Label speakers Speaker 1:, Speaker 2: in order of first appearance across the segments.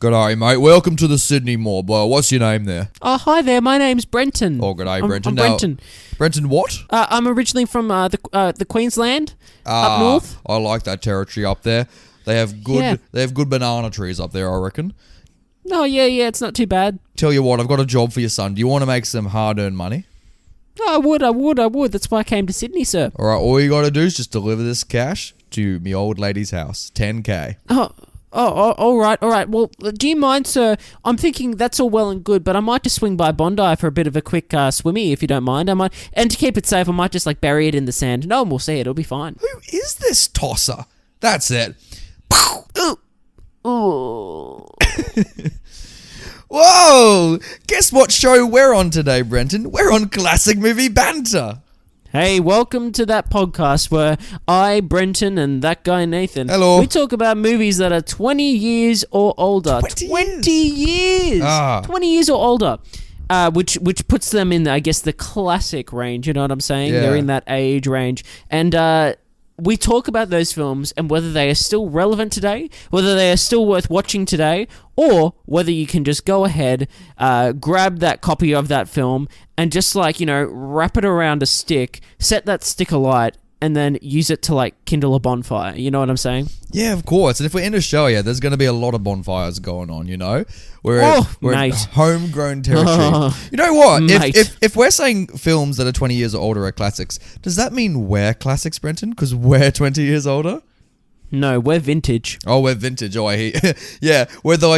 Speaker 1: G'day, mate. Welcome to the Sydney Mob. What's your name there?
Speaker 2: Oh, hi there. My name's Brenton.
Speaker 1: Oh, g'day, Brenton.
Speaker 2: I'm Brenton.
Speaker 1: Brenton what?
Speaker 2: I'm originally from the Queensland, up north.
Speaker 1: I like that territory up there. They have good banana trees up there, I reckon.
Speaker 2: Oh, yeah, it's not too bad.
Speaker 1: Tell you what, I've got a job for your son. Do you want to make some hard-earned money?
Speaker 2: Oh, I would. That's why I came to Sydney, sir.
Speaker 1: All right, all you got to do is just deliver this cash to me old lady's house. $10K.
Speaker 2: Oh, all right. Well, do you mind, sir? I'm thinking that's all well and good, but I might just swing by Bondi for a bit of a quick swimmy, if you don't mind. And to keep it safe, I might just bury it in the sand. No one will see it. It'll be fine.
Speaker 1: Who is this tosser? That's it.
Speaker 2: Oh.
Speaker 1: Whoa! Guess what show we're on today, Brenton? We're on classic movie Banter.
Speaker 2: Hey, welcome to that podcast where I, Brenton, and that guy Nathan,
Speaker 1: hello,
Speaker 2: we talk about movies that are 20 years or older. 20 years! 20 years or older. Which puts them in, I guess, the classic range, you know what I'm saying?
Speaker 1: Yeah.
Speaker 2: They're in that age range. And we talk about those films and whether they are still relevant today, whether they are still worth watching today, or whether you can just go ahead, grab that copy of that film and just wrap it around a stick, set that stick alight, and then use it to kindle a bonfire. You know what I'm saying?
Speaker 1: Yeah, of course. And if we're in Australia, there's going to be a lot of bonfires going on, you know? We're in homegrown territory. You know what? If we're saying films that are 20 years or older are classics, does that mean we're classics, Brenton? Because we're 20 years older?
Speaker 2: No, we're vintage.
Speaker 1: Oh, we're vintage. Oh, I hate. Yeah, we're the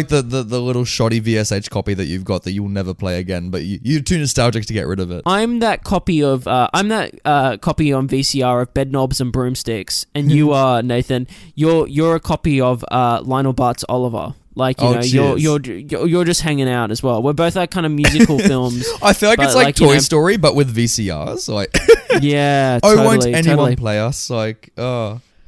Speaker 1: little shoddy VSH copy that you've got that you'll never play again, but you're too nostalgic to get rid of it.
Speaker 2: I'm that copy of copy on VCR of Bed Knobs and Broomsticks, and you are, Nathan. You're a copy of Lionel Bart's Oliver. You're just hanging out as well. We're both that kind of musical films.
Speaker 1: I feel like it's like Toy Story, but with VCRs.
Speaker 2: Yeah,
Speaker 1: totally. Oh, won't anyone play us?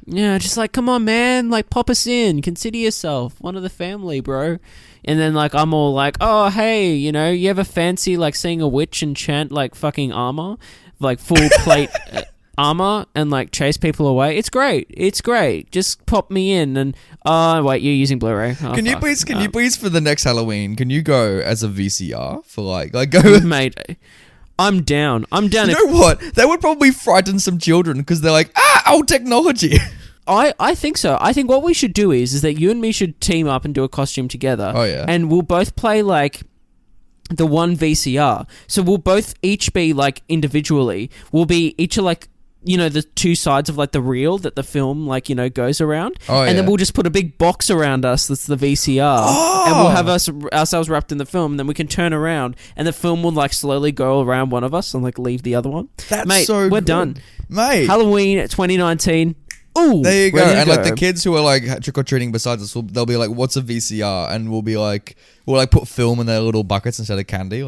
Speaker 2: Yeah, just come on, man, pop us in, consider yourself one of the family, bro. And then I'm all oh, hey, you ever fancy seeing a witch enchant fucking armor, full plate armor and chase people away? It's great. Just pop me in. And wait, you're using Blu-ray. Oh,
Speaker 1: can you please for the next Halloween, can you go as a VCR for go
Speaker 2: mate? I'm down.
Speaker 1: You know what? They would probably frighten some children because they're old technology.
Speaker 2: I think so. I think what we should do is that you and me should team up and do a costume together.
Speaker 1: Oh, yeah.
Speaker 2: And we'll both play the one VCR. So we'll both each be individually. We'll be each the two sides of the reel that the film goes around.
Speaker 1: Oh,
Speaker 2: and then we'll just put a big box around us that's the VCR.
Speaker 1: Oh.
Speaker 2: And we'll have ourselves wrapped in the film, and then we can turn around and the film will slowly go around one of us and leave the other one.
Speaker 1: That's
Speaker 2: Mate,
Speaker 1: so
Speaker 2: we're
Speaker 1: good.
Speaker 2: done.
Speaker 1: Mate.
Speaker 2: Halloween 2019. Ooh,
Speaker 1: there you go. And the kids who are trick-or-treating besides us, they'll be what's a VCR? And we'll be we'll put film in their little buckets instead of candy.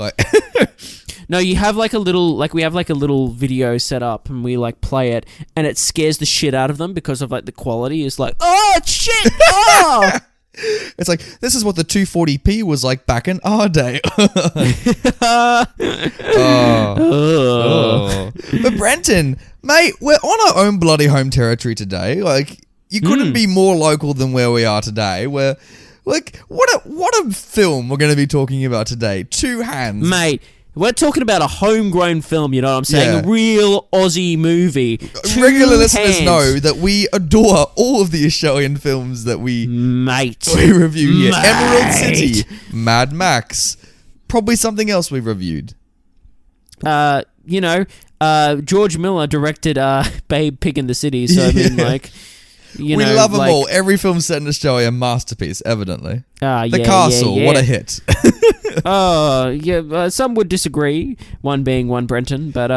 Speaker 2: No, you have a little, we have a little video set up and we play it and it scares the shit out of them because of the quality is oh shit, oh!
Speaker 1: It's this is what the 240p was back in our day. But Brenton, mate, we're on our own bloody home territory today. You couldn't be more local than where we are today. We're what a film we're going to be talking about today. Two hands,
Speaker 2: mate. We're talking about a homegrown film, you know what I'm saying?
Speaker 1: Yeah.
Speaker 2: A real Aussie movie.
Speaker 1: Regular listeners know that we adore all of the Australian films that we review here.
Speaker 2: Mate.
Speaker 1: Emerald City, Mad Max, probably something else we've reviewed.
Speaker 2: George Miller directed Babe Pig in the City, so I mean
Speaker 1: we love them all. Every film set in Australia, masterpiece, evidently. The Castle, what a hit.
Speaker 2: Some would disagree, one being one Brenton, but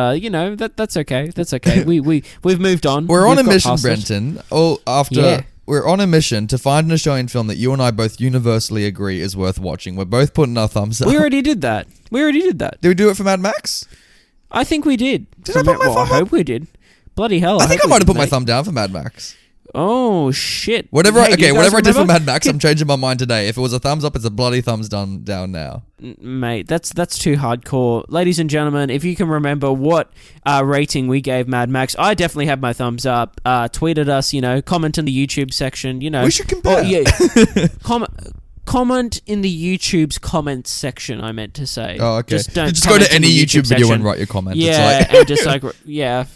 Speaker 2: that's okay. That's okay. We've moved on.
Speaker 1: We're on a mission, Brenton. We're on a mission to find an Australian film that you and I both universally agree is worth watching. We're both putting our thumbs up.
Speaker 2: We already did that.
Speaker 1: Did we do it for Mad Max?
Speaker 2: I think we did.
Speaker 1: Did I put my thumb up?
Speaker 2: I hope we did. Bloody hell.
Speaker 1: I think I might have put my thumb down for Mad Max.
Speaker 2: Oh shit!
Speaker 1: Whatever I did for Mad Max, I'm changing my mind today. If it was a thumbs up, it's a bloody thumbs down now.
Speaker 2: Mate, that's too hardcore. Ladies and gentlemen, if you can remember what rating we gave Mad Max, I definitely have my thumbs up. Tweet at us, comment in the YouTube section.
Speaker 1: We should compare.
Speaker 2: Oh, yeah. comment in the YouTube's comments section, I meant to say.
Speaker 1: Oh, okay.
Speaker 2: Just don't
Speaker 1: go to any YouTube video
Speaker 2: section.
Speaker 1: and write your comment.
Speaker 2: Yeah,
Speaker 1: It's like
Speaker 2: and just like, yeah.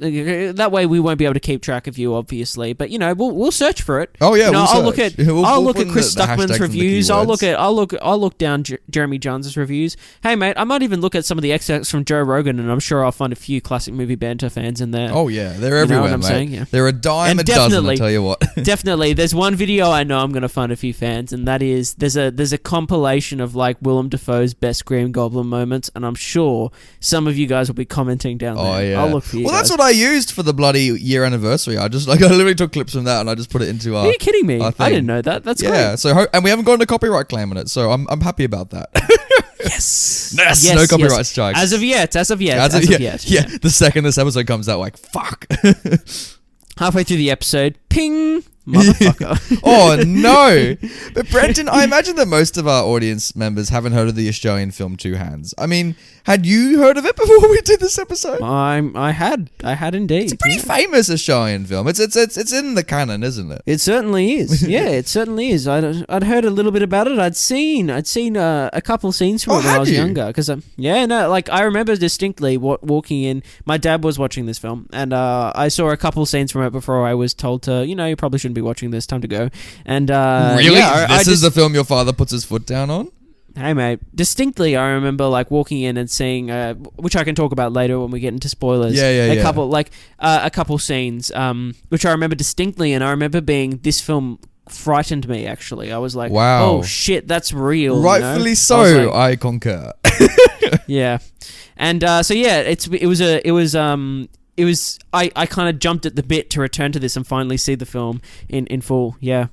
Speaker 2: That way we won't be able to keep track of you, obviously. But we'll search for it.
Speaker 1: Oh yeah,
Speaker 2: you know,
Speaker 1: I'll
Speaker 2: look at I'll look at Chris Stuckman's reviews. I'll look down Jeremy Johns' reviews. Hey mate, I might even look at some of the excerpts from Joe Rogan, and I'm sure I'll find a few classic movie banter fans in there.
Speaker 1: Oh yeah, they're everywhere,
Speaker 2: what I'm
Speaker 1: mate.
Speaker 2: saying? Yeah.
Speaker 1: They're a dime a dozen. I tell you what.
Speaker 2: Definitely, there's one video I know I'm going to find a few fans, and that is there's a compilation of like Willem Dafoe's best Green Goblin moments, and I'm sure some of you guys will be commenting down there.
Speaker 1: Oh yeah,
Speaker 2: I'll look for you.
Speaker 1: Well,
Speaker 2: guys.
Speaker 1: that's what I used for the bloody year anniversary. I literally took clips from that and I just put it into our.
Speaker 2: Are you kidding me? I didn't know that. That's
Speaker 1: yeah.
Speaker 2: great.
Speaker 1: So and we haven't gotten a copyright claim on it, so I'm happy about that.
Speaker 2: Yes.
Speaker 1: No copyright strikes.
Speaker 2: As of yet.
Speaker 1: Yeah. The second this episode comes out, like fuck.
Speaker 2: Halfway through the episode, ping. Motherfucker.
Speaker 1: Oh no. But Brenton, I imagine that most of our audience members haven't heard of the Australian film Two Hands. I mean, had you heard of it before we did this episode?
Speaker 2: I had indeed.
Speaker 1: It's a pretty famous Australian film. It's in the canon, isn't it?
Speaker 2: It certainly is. Yeah, it certainly is. I'd heard a little bit about it. I'd seen a couple scenes from it when I was younger. Because I remember distinctly walking in. My dad was watching this film, and I saw a couple scenes from it before I was told to, you probably shouldn't be watching this. Time to go. And
Speaker 1: really,
Speaker 2: yeah,
Speaker 1: this is the film your father puts his foot down on.
Speaker 2: Hey mate, distinctly I remember like walking in and seeing, which I can talk about later when we get into spoilers. A couple scenes, which I remember distinctly, and I remember this film frightened me. Actually, I was like,
Speaker 1: wow,
Speaker 2: oh shit, that's real.
Speaker 1: Rightfully so. I concur.
Speaker 2: Yeah, and so yeah, I kind of jumped at the bit to return to this and finally see the film in full. Yeah,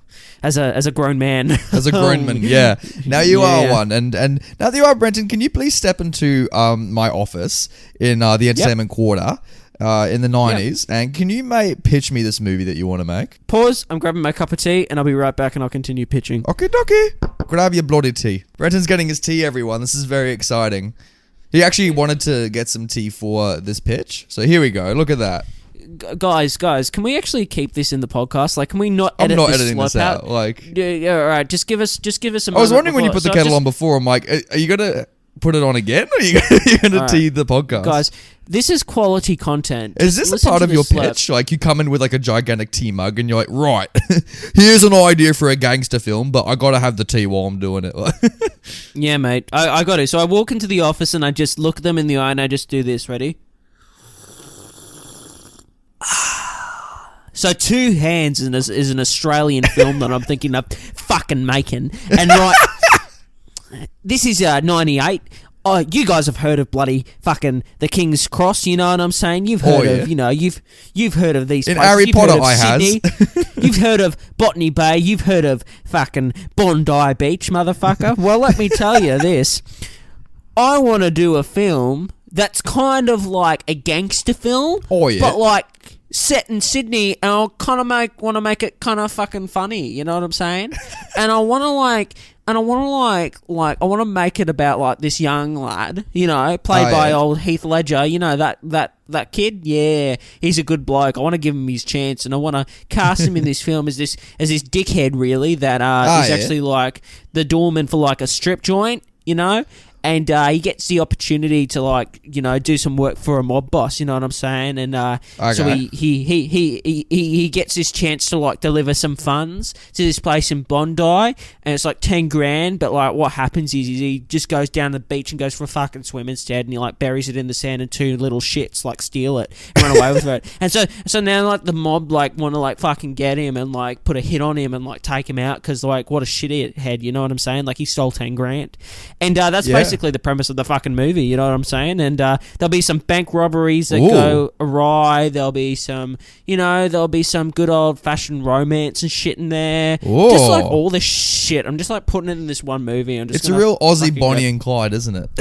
Speaker 2: as a grown man.
Speaker 1: As a grown man, yeah. Now you are one, and now that you are, Brenton, can you please step into my office in the entertainment quarter in the 90s, and can you pitch me this movie that you want to make?
Speaker 2: Pause. I'm grabbing my cup of tea, and I'll be right back, and I'll continue pitching.
Speaker 1: Okay, dokie. Grab your bloody tea. Brenton's getting his tea, everyone. This is very exciting. He actually wanted to get some tea for this pitch. So here we go. Look at that.
Speaker 2: Guys, can we actually keep this in the podcast? Like, can we not edit
Speaker 1: I'm not
Speaker 2: this
Speaker 1: editing this out. Like,
Speaker 2: yeah, all right. Just give us a moment.
Speaker 1: I was wondering when you put the kettle on before. I'm like, are you going to put it on again? Or are you going to tea the podcast?
Speaker 2: Guys, this is quality content.
Speaker 1: Is this a part of your pitch? Like, you come in with like a gigantic tea mug and you're like, right, here's an idea for a gangster film, but I got to have the tea while I'm doing it.
Speaker 2: Yeah, mate. I got it. So I walk into the office and I just look them in the eye and I just do this. Ready? So Two Hands is an Australian film that I'm thinking of fucking making. And this is 98. Oh, you guys have heard of bloody fucking the King's Cross, you know what I'm saying? You've heard of, you've heard of these places.
Speaker 1: In Harry Potter, I has.
Speaker 2: You've heard of Botany Bay. You've heard of fucking Bondi Beach, motherfucker. Well, let me tell you this. I want to do a film that's kind of like a gangster film.
Speaker 1: Oh, yeah.
Speaker 2: But like set in Sydney, and I'll kind of want to make it kind of fucking funny, you know what I'm saying? And I want to make it about like this young lad, played by old Heath Ledger, that kid. Yeah, he's a good bloke. I want to give him his chance, and I want to cast him in this film as this dickhead, really, that is actually like the doorman for like a strip joint, And he gets the opportunity to do some work for a mob boss. You know what I'm saying? And so he gets this chance to deliver some funds to this place in Bondi, and it's like 10 grand. But what happens is he just goes down the beach and goes for a fucking swim instead, and he buries it in the sand, and two little shits steal it and run away with it. And so now the mob want to fucking get him and put a hit on him and take him out because what a shithead. You know what I'm saying? He stole 10 grand, and that's basically the premise of the fucking movie, you know what I'm saying? And there'll be some bank robberies that go awry. There'll be some, good old fashioned romance and shit in there.
Speaker 1: Ooh.
Speaker 2: Just all this shit. I'm just putting it in this one movie.
Speaker 1: It's a real Aussie Bonnie and Clyde, isn't it?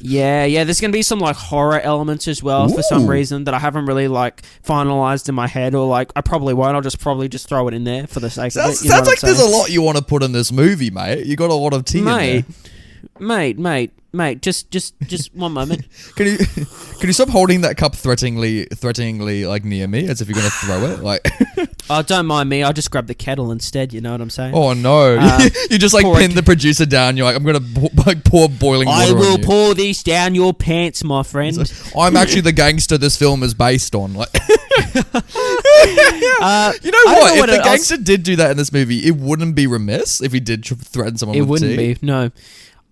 Speaker 2: Yeah. There's gonna be some horror elements as well for some reason that I haven't really finalized in my head, or I probably won't. I'll just throw it in there for the sake of it.
Speaker 1: Sounds like there's a lot you want to put in this movie, mate. You got a lot of tea in there.
Speaker 2: Mate, just one moment.
Speaker 1: Can you stop holding that cup threateningly near me as if you're gonna throw it?
Speaker 2: Oh, don't mind me. I'll just grab the kettle instead. You know what I'm saying?
Speaker 1: Oh no! You just like pin the producer down. You're like, I'm gonna pour boiling water.
Speaker 2: I will
Speaker 1: on you.
Speaker 2: pour this down your pants, my friend.
Speaker 1: I'm actually the gangster this film is based on. Like, you know what? If the gangster did do that in this movie, it wouldn't be remiss if he did threaten someone. It wouldn't be.
Speaker 2: No.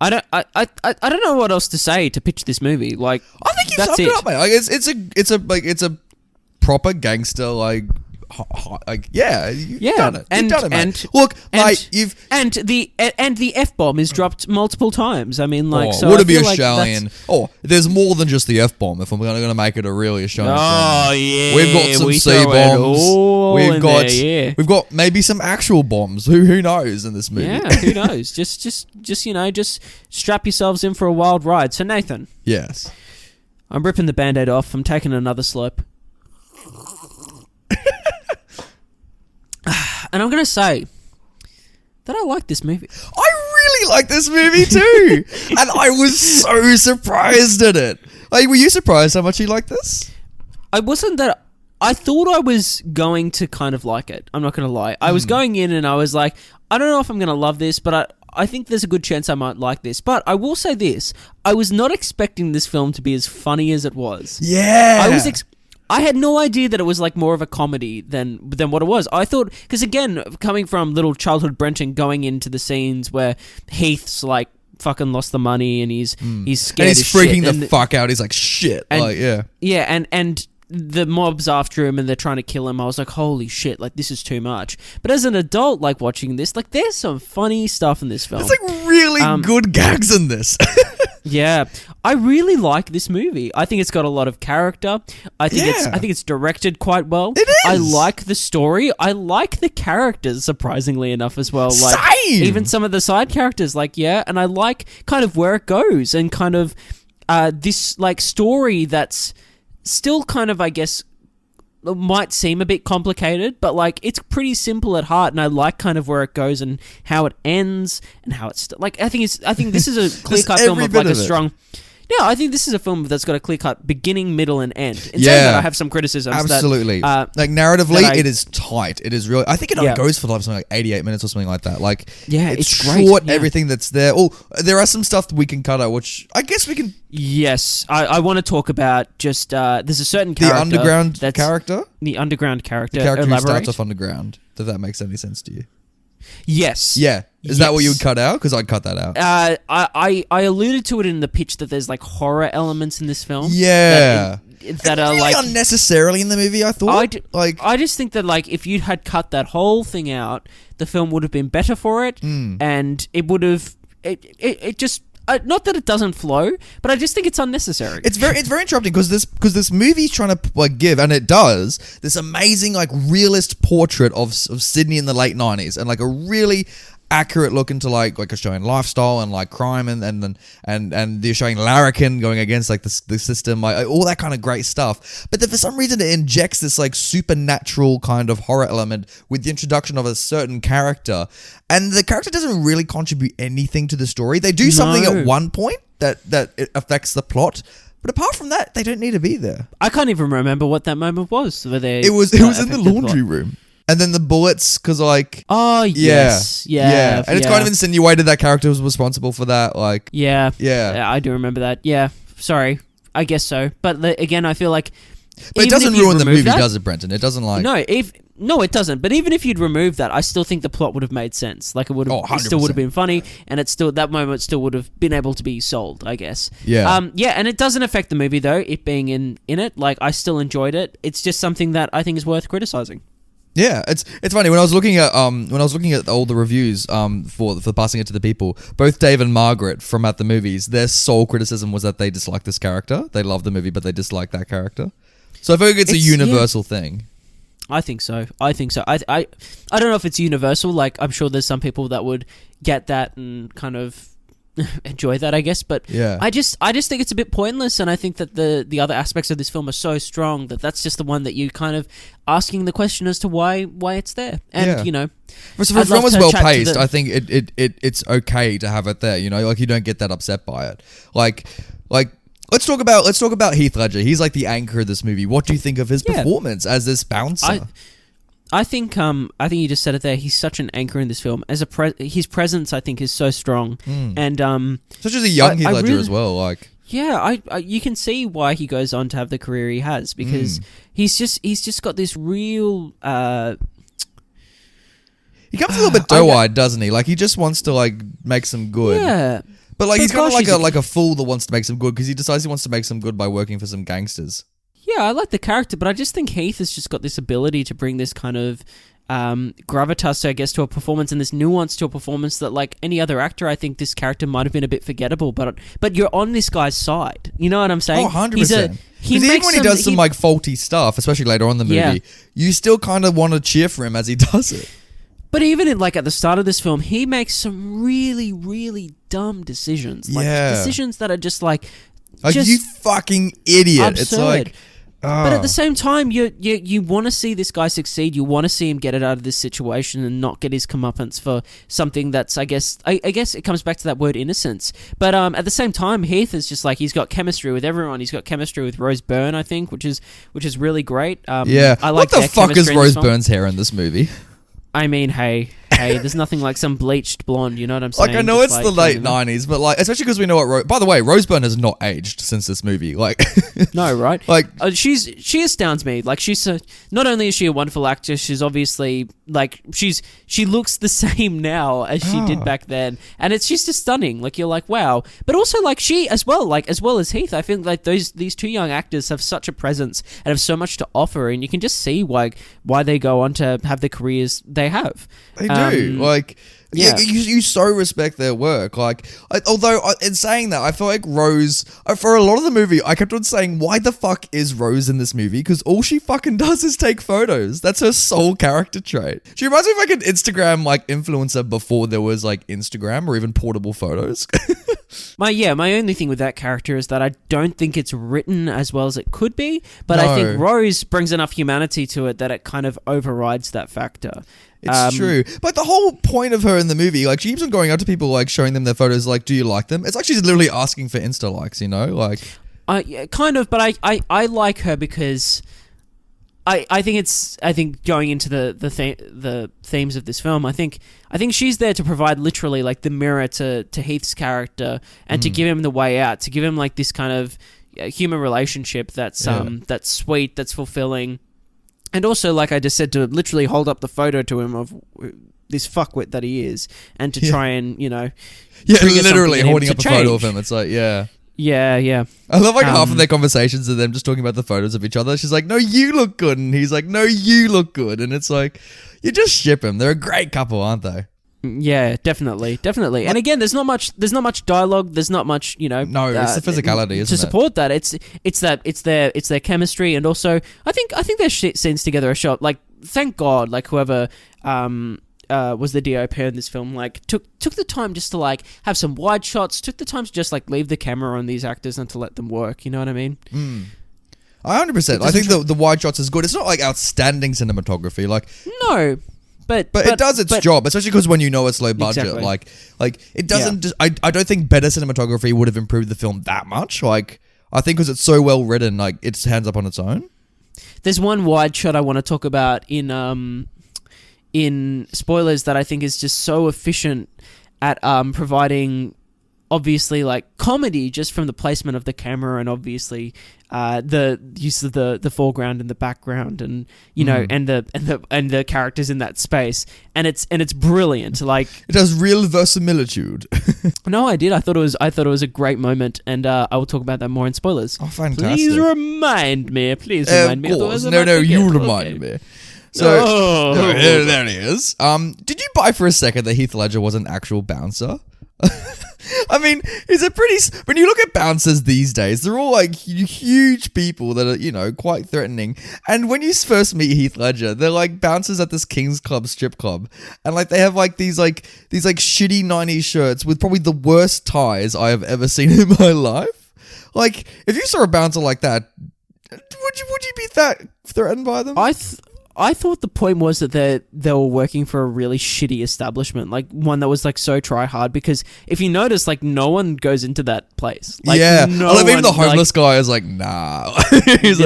Speaker 2: I don't know what else to say to pitch this movie. Like,
Speaker 1: I think you summed it up, mate. Like, it's a proper gangster you've done it. You've done it, mate. Look, mate,
Speaker 2: the F-bomb is dropped multiple times. I mean, like, so
Speaker 1: would it be Australian? There's more than just the F-bomb. If I'm going to make it a really Australian film.
Speaker 2: Yeah,
Speaker 1: we've got some C-bombs. We've got maybe some actual bombs. Who knows in this movie?
Speaker 2: Yeah, who knows? just strap yourselves in for a wild ride. So Nathan,
Speaker 1: yes,
Speaker 2: I'm ripping the Band-Aid off. I'm taking another slope. And I'm going to say that I like this movie.
Speaker 1: I really like this movie too. And I was so surprised at it. Like, were you surprised how much you liked this?
Speaker 2: I wasn't that... I thought I was going to kind of like it. I'm not going to lie. I was going in and I was like, I don't know if I'm going to love this, but I think there's a good chance I might like this. But I will say this. I was not expecting this film to be as funny as it was.
Speaker 1: Yeah.
Speaker 2: I had no idea that it was like more of a comedy than what it was. I thought, because again, coming from little childhood Brenton, going into the scenes where Heath's like fucking lost the money and he's scared
Speaker 1: and he's
Speaker 2: as
Speaker 1: freaking
Speaker 2: shit.
Speaker 1: The fuck out. He's like, shit. And
Speaker 2: the mob's after him and they're trying to kill him. I was like, holy shit, like this is too much. But as an adult, like watching this, like there's some funny stuff in this film.
Speaker 1: There's like really good gags in this.
Speaker 2: Yeah, I really like this movie. I think it's got a lot of character. I think it's directed quite well.
Speaker 1: It is.
Speaker 2: I like the story. I like the characters, surprisingly enough, as well. Like
Speaker 1: Same.
Speaker 2: Even some of the side characters, and I like kind of where it goes and kind of this like story that's still kind of, I guess, might seem a bit complicated, but like it's pretty simple at heart, and I like kind of where it goes and how it ends and how it's like. I think this is a clear cut film of like a strong. Yeah, I think this is a film that's got a clear-cut beginning, middle, and end. In saying that, I have some criticisms.
Speaker 1: Absolutely. Like, narratively, it is tight. It is really... I think it only goes for something like 88 minutes or something like that. Like, it's short, great. Everything that's there. Oh, there are some stuff that we can cut out, which I guess we can...
Speaker 2: Yes. I want to talk about just... there's a certain character...
Speaker 1: The underground character?
Speaker 2: The underground character.
Speaker 1: The character who starts off underground. If that makes any sense to you.
Speaker 2: Yes.
Speaker 1: Yeah. Is that what you would cut out? Because I'd cut that out.
Speaker 2: I alluded to it in the pitch that there's like horror elements in this film.
Speaker 1: Yeah.
Speaker 2: That are
Speaker 1: really
Speaker 2: like
Speaker 1: unnecessarily in the movie, I thought.
Speaker 2: I just think that like if you had cut that whole thing out, the film would have been better for it, and it would have it just. Not that it doesn't flow, but I just think it's unnecessary.
Speaker 1: It's very interrupting because this movie's trying to like give, and it does, this amazing like realist portrait of Sydney in the late 90s, and like a really accurate look into like Australian lifestyle and like crime and the Australian larrikin going against like the system, like all that kind of great stuff. But then for some reason it injects this like supernatural kind of horror element with the introduction of a certain character, and the character doesn't really contribute anything to the story. They do something at one point that it affects the plot. But apart from that, they don't need to be there.
Speaker 2: I can't even remember what that moment was.
Speaker 1: It was in the laundry room. And then the bullets, because like...
Speaker 2: Oh, yes. Yeah.
Speaker 1: And it's kind of insinuated that character was responsible for that. Like...
Speaker 2: Yeah. I do remember that. Yeah. Sorry. I guess so. But again, I feel like...
Speaker 1: But it doesn't ruin the movie, does it, Brenton? It doesn't like...
Speaker 2: No, it doesn't. But even if you'd removed that, I still think the plot would have made sense. Like, it still would have been funny, and that moment still would have been able to be sold, I guess.
Speaker 1: Yeah.
Speaker 2: And it doesn't affect the movie, though, it being in it. Like, I still enjoyed it. It's just something that I think is worth criticizing.
Speaker 1: Yeah, it's funny when I was looking at all the reviews for passing it to the people. Both Dave and Margaret from At the Movies, their sole criticism was that they dislike this character. They love the movie, but they dislike that character. So I feel like it's a universal thing.
Speaker 2: I think so. I don't know if it's universal. Like, I'm sure there's some people that would get that and kind of enjoy that, I guess, but
Speaker 1: yeah.
Speaker 2: I just think it's a bit pointless, and I think that the other aspects of this film are so strong that's just the one that you kind of asking the question as to why it's there, and you know,
Speaker 1: for a film was well paced. I think it's okay to have it there. You know, like you don't get that upset by it. Like let's talk about Heath Ledger. He's like the anchor of this movie. What do you think of his performance as this bouncer?
Speaker 2: I think you just said it there. He's such an anchor in this film. As his presence, I think, is so strong, and
Speaker 1: such as a young Heath Ledger as well. Like,
Speaker 2: yeah, you can see why he goes on to have the career he has, because he's just got this real.
Speaker 1: He comes a little bit doe-eyed, doesn't he? Like, he just wants to like make some good.
Speaker 2: Yeah.
Speaker 1: But like, he's kind of like a fool that wants to make some good, because he decides he wants to make some good by working for some gangsters.
Speaker 2: Yeah, I like the character, but I just think Heath has just got this ability to bring this kind of gravitas, I guess, to a performance, and this nuance to a performance that, like any other actor, I think this character might have been a bit forgettable, but you're on this guy's side. You know what I'm saying?
Speaker 1: Oh, 100%. Because even when he does some like faulty stuff, especially later on in the movie, you still kind of want to cheer for him as he does it.
Speaker 2: But even in, like, at the start of this film, he makes some really, really dumb decisions. Like, decisions that are just like
Speaker 1: you fucking idiot.
Speaker 2: Absurd.
Speaker 1: It's like,
Speaker 2: but at the same time, you want to see this guy succeed. You want to see him get it out of this situation and not get his comeuppance for something that's, I guess it comes back to that word innocence. But at the same time, Heath is just like, he's got chemistry with everyone. He's got chemistry with Rose Byrne, I think, which is really great.
Speaker 1: I like what the fuck is Rose Byrne's hair in this movie?
Speaker 2: I mean, hey, there's nothing like some bleached blonde, you know what I'm saying?
Speaker 1: Like, I know it's the late 90s, but like, especially because we know what by the way, Rose Byrne has not aged since this movie. Like,
Speaker 2: no, right?
Speaker 1: Like,
Speaker 2: she astounds me. Like, not only is she a wonderful actress, she's obviously like, she looks the same now as she did back then, and she's just stunning. Like, you're like, wow. But also, like, she as well as Heath, I think like these two young actors have such a presence and have so much to offer, and you can just see why they go on to have the careers they have.
Speaker 1: They do. Like, you so respect their work. Like, although in saying that, I feel like Rose, for a lot of the movie, I kept on saying, why the fuck is Rose in this movie? Because all she fucking does is take photos. That's her sole character trait. She reminds me of like an Instagram like influencer before there was like Instagram or even portable photos.
Speaker 2: My only thing with that character is that I don't think it's written as well as it could be, but I think Rose brings enough humanity to it that it kind of overrides that factor.
Speaker 1: It's true. But the whole point of her in the movie, like, she keeps on going up to people, like, showing them their photos, like, do you like them? It's like she's literally asking for Insta likes, you know? Like,
Speaker 2: yeah, kind of, but I like her because I think going into the themes of this film, I think she's there to provide literally like the mirror to Heath's character and to give him the way out, to give him like this kind of human relationship that's sweet, that's fulfilling. And also, like I just said, to literally hold up the photo to him of this fuckwit that he is, and to try and, you know...
Speaker 1: Yeah, literally holding up a photo of him. It's like, yeah.
Speaker 2: Yeah.
Speaker 1: I love like half of their conversations of them just talking about the photos of each other. She's like, no, you look good. And he's like, no, you look good. And it's like, you just ship them. They're a great couple, aren't they?
Speaker 2: Yeah, definitely. And again, there's not much dialogue. There's not much, you know.
Speaker 1: No, it's the physicality, isn't it?
Speaker 2: To support that, it's their chemistry, and also I think their scenes together are shot like, thank God, like whoever was the DOP in this film, like took the time just to like have some wide shots, took the time to just like leave the camera on these actors and to let them work. You know what I mean?
Speaker 1: 100%. I think the wide shots is good. It's not like outstanding cinematography, like
Speaker 2: no. But
Speaker 1: it does its job, especially because when you know it's low budget,
Speaker 2: exactly.
Speaker 1: like it doesn't. I don't think better cinematography would have improved the film that much. Like, I think because it's so well written, like it stands up on its own.
Speaker 2: There's one wide shot I want to talk about in spoilers that I think is just so efficient at providing, obviously, like comedy just from the placement of the camera and obviously the use of the foreground and the background and you know and the characters in that space, and it's brilliant. Like,
Speaker 1: it has real verisimilitude.
Speaker 2: No, I did. I thought it was a great moment, and I will talk about that more in spoilers.
Speaker 1: Oh, fantastic!
Speaker 2: Please remind me.
Speaker 1: Of course. No, you remind me. So there it is. Did you buy for a second that Heath Ledger was an actual bouncer? I mean, when you look at bouncers these days, they're all like huge people that are, you know, quite threatening. And when you first meet Heath Ledger, they're like bouncers at this King's Club strip club. And like they have like these shitty 90s shirts with probably the worst ties I have ever seen in my life. Like, if you saw a bouncer like that, would you be that threatened by them?
Speaker 2: I thought the point was that they were working for a really shitty establishment, like one that was like so try hard. Because if you notice, like no one goes into that place. Like,
Speaker 1: even the homeless guy is like, nah. He's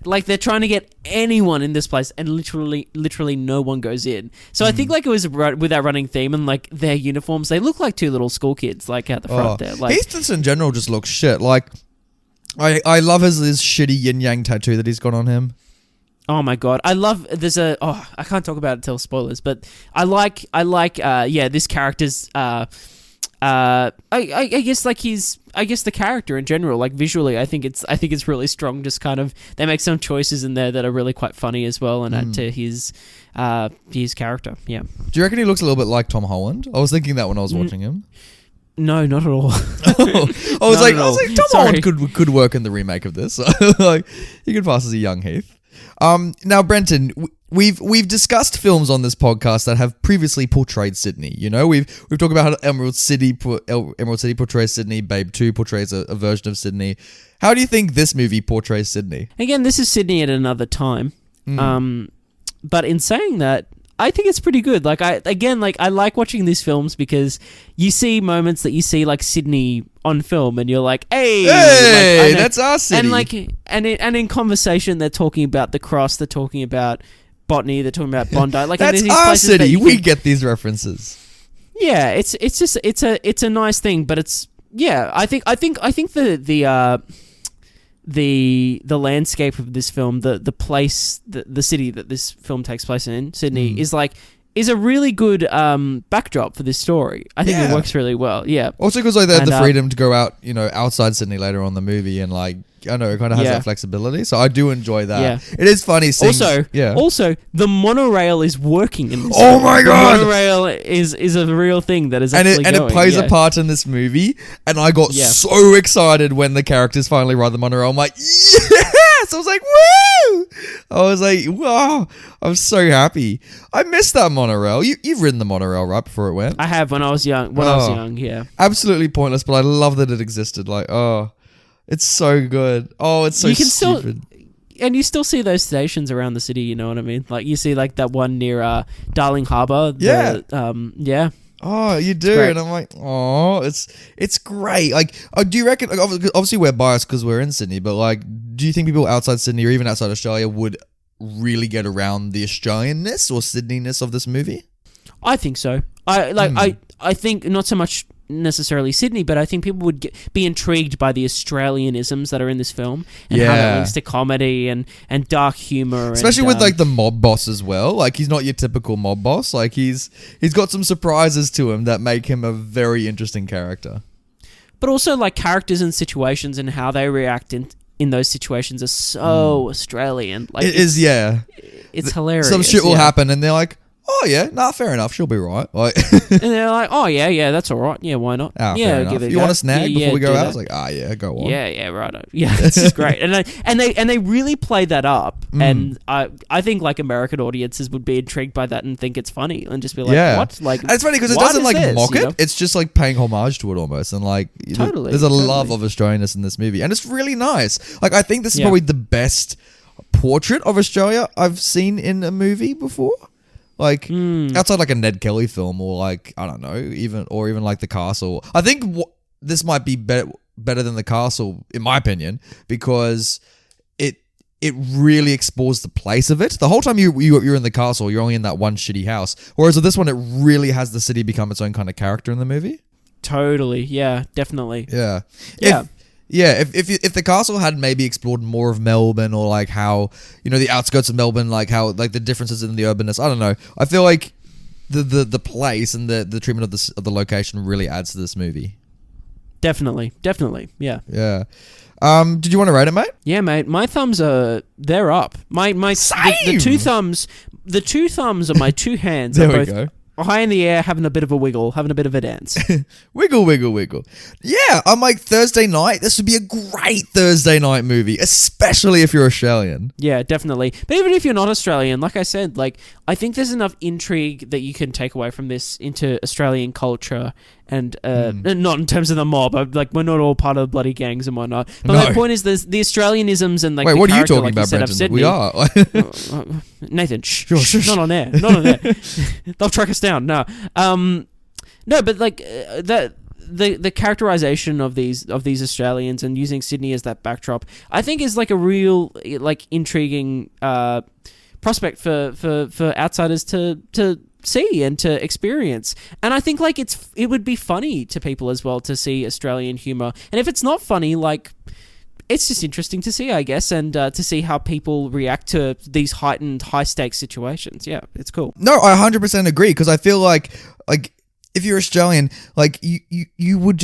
Speaker 2: like they're trying to get anyone in this place, and literally no one goes in. So I think like it was with that running theme, and like their uniforms, they look like two little school kids, like out the front there. Like
Speaker 1: Heath in general just looks shit. Like I love his shitty yin yang tattoo that he's got on him.
Speaker 2: Oh my god, I love. I can't talk about it till spoilers, but I like this character's. I guess like the character in general, like visually, I think it's really strong. Just kind of they make some choices in there that are really quite funny as well, and add to his character. Yeah.
Speaker 1: Do you reckon he looks a little bit like Tom Holland? I was thinking that when I was watching him.
Speaker 2: No, not at all.
Speaker 1: I was like, Tom Holland could work in the remake of this. Like, he could pass as a young Heath. Now, Brenton, we've discussed films on this podcast that have previously portrayed Sydney. You know, we've talked about how Emerald City portrays Sydney. Babe 2 portrays a version of Sydney. How do you think this movie portrays Sydney?
Speaker 2: Again, this is Sydney at another time. But in saying that, I think it's pretty good. Like I like watching these films because you see moments that you see like Sydney on film, and you're like, hey,
Speaker 1: that's our city.
Speaker 2: And in conversation, they're talking about the Cross, they're talking about Botany, they're talking about Bondi. Like
Speaker 1: that's our city. We get these references.
Speaker 2: Yeah, it's a nice thing, but it's I think the landscape of this film, the place, the city that this film takes place in, Sydney, is a really good backdrop for this story. I think it works really well. Yeah.
Speaker 1: Also because like they had the freedom to go out, outside Sydney later on in the movie, and like I know it kind of has that flexibility. So I do enjoy that. Yeah. It is funny seeing.
Speaker 2: Also, the monorail is working in this.
Speaker 1: Oh my god!
Speaker 2: The monorail is a real thing that is
Speaker 1: it plays a part in this movie. And I got so excited when the characters finally ride the monorail. I'm like, yes! I was like, woo! I was like, wow! I'm so happy. I missed that monorail. You've ridden the monorail right before it went.
Speaker 2: I have when I was young. I was young, yeah.
Speaker 1: Absolutely pointless, but I love that it existed. Like, it's so good. Oh, it's so stupid.
Speaker 2: And you still see those stations around the city, you know what I mean? Like, you see, like, that one near Darling Harbour.
Speaker 1: Yeah.
Speaker 2: Yeah.
Speaker 1: Oh, you do. And I'm like, oh, it's great. Like, do you reckon, like, obviously we're biased because we're in Sydney, but, like, do you think people outside Sydney or even outside Australia would really get around the Australianness or Sydneyness of this movie?
Speaker 2: I think so. I think not so much necessarily Sydney, but I think people would be intrigued by the Australianisms that are in this film and how that links to comedy and dark humor,
Speaker 1: especially with like the mob boss as well. Like he's not your typical mob boss. Like he's got some surprises to him that make him a very interesting character. But
Speaker 2: also like characters and situations and how they react in those situations are so Australian. Like it's hilarious.
Speaker 1: Some shit will happen and they're like, oh yeah, nah, fair enough. She'll be right. Like,
Speaker 2: and they're like, oh yeah, that's all right. Yeah, why not?
Speaker 1: Yeah, give it. You want a snag before we go out? I was like, yeah, go on.
Speaker 2: Yeah, right. Yeah, this is great. And they really play that up. And I think like American audiences would be intrigued by that and think it's funny and just be like, what? Like,
Speaker 1: and it's funny because it doesn't like mock it. It's just like paying homage to it almost, and like
Speaker 2: totally.
Speaker 1: There's a love of Australianness in this movie, and it's really nice. Like I think this is probably the best portrait of Australia I've seen in a movie before. Like outside like a Ned Kelly film or like I don't know even like The Castle. I think this might be better than The Castle in my opinion because it really explores the place of it. The whole time you're in the castle, you're only in that one shitty house. Whereas with this one, it really has the city become its own kind of character in the movie.
Speaker 2: Totally, yeah, definitely.
Speaker 1: Yeah. If The Castle had maybe explored more of Melbourne or like how, the outskirts of Melbourne, like how like the differences in the urbanness, I don't know. I feel like the place and the treatment of the location really adds to this movie.
Speaker 2: Definitely. Yeah.
Speaker 1: Yeah. Did you want to rate it, mate?
Speaker 2: Yeah, mate. My thumbs they're up. The two thumbs are my two hands.
Speaker 1: There we go.
Speaker 2: High in the air, having a bit of a wiggle, having a bit of a dance.
Speaker 1: Wiggle. Yeah, I'm like, Thursday night, this would be a great Thursday night movie, especially if you're Australian.
Speaker 2: Yeah, definitely. But even if you're not Australian, like I said, like I think there's enough intrigue that you can take away from this into Australian culture and not in terms of the mob. Like, we're not all part of bloody gangs and whatnot. But my point is, there's the Australianisms and like.
Speaker 1: Wait,
Speaker 2: the
Speaker 1: what are you
Speaker 2: character,
Speaker 1: talking
Speaker 2: like
Speaker 1: about,
Speaker 2: you said,
Speaker 1: Brenton? We are.
Speaker 2: Nathan, shh, not on air, not on air. They'll track us down. No, no, but like the characterization of these Australians and using Sydney as that backdrop, I think is like a real like intriguing prospect for outsiders to see and to experience. And I think like it would be funny to people as well to see Australian humor. And if it's not funny, like, it's just interesting to see, I guess, and to see how people react to these heightened high stakes situations. Yeah, it's cool.
Speaker 1: No, I 100% agree, because I feel like if you're Australian, like you would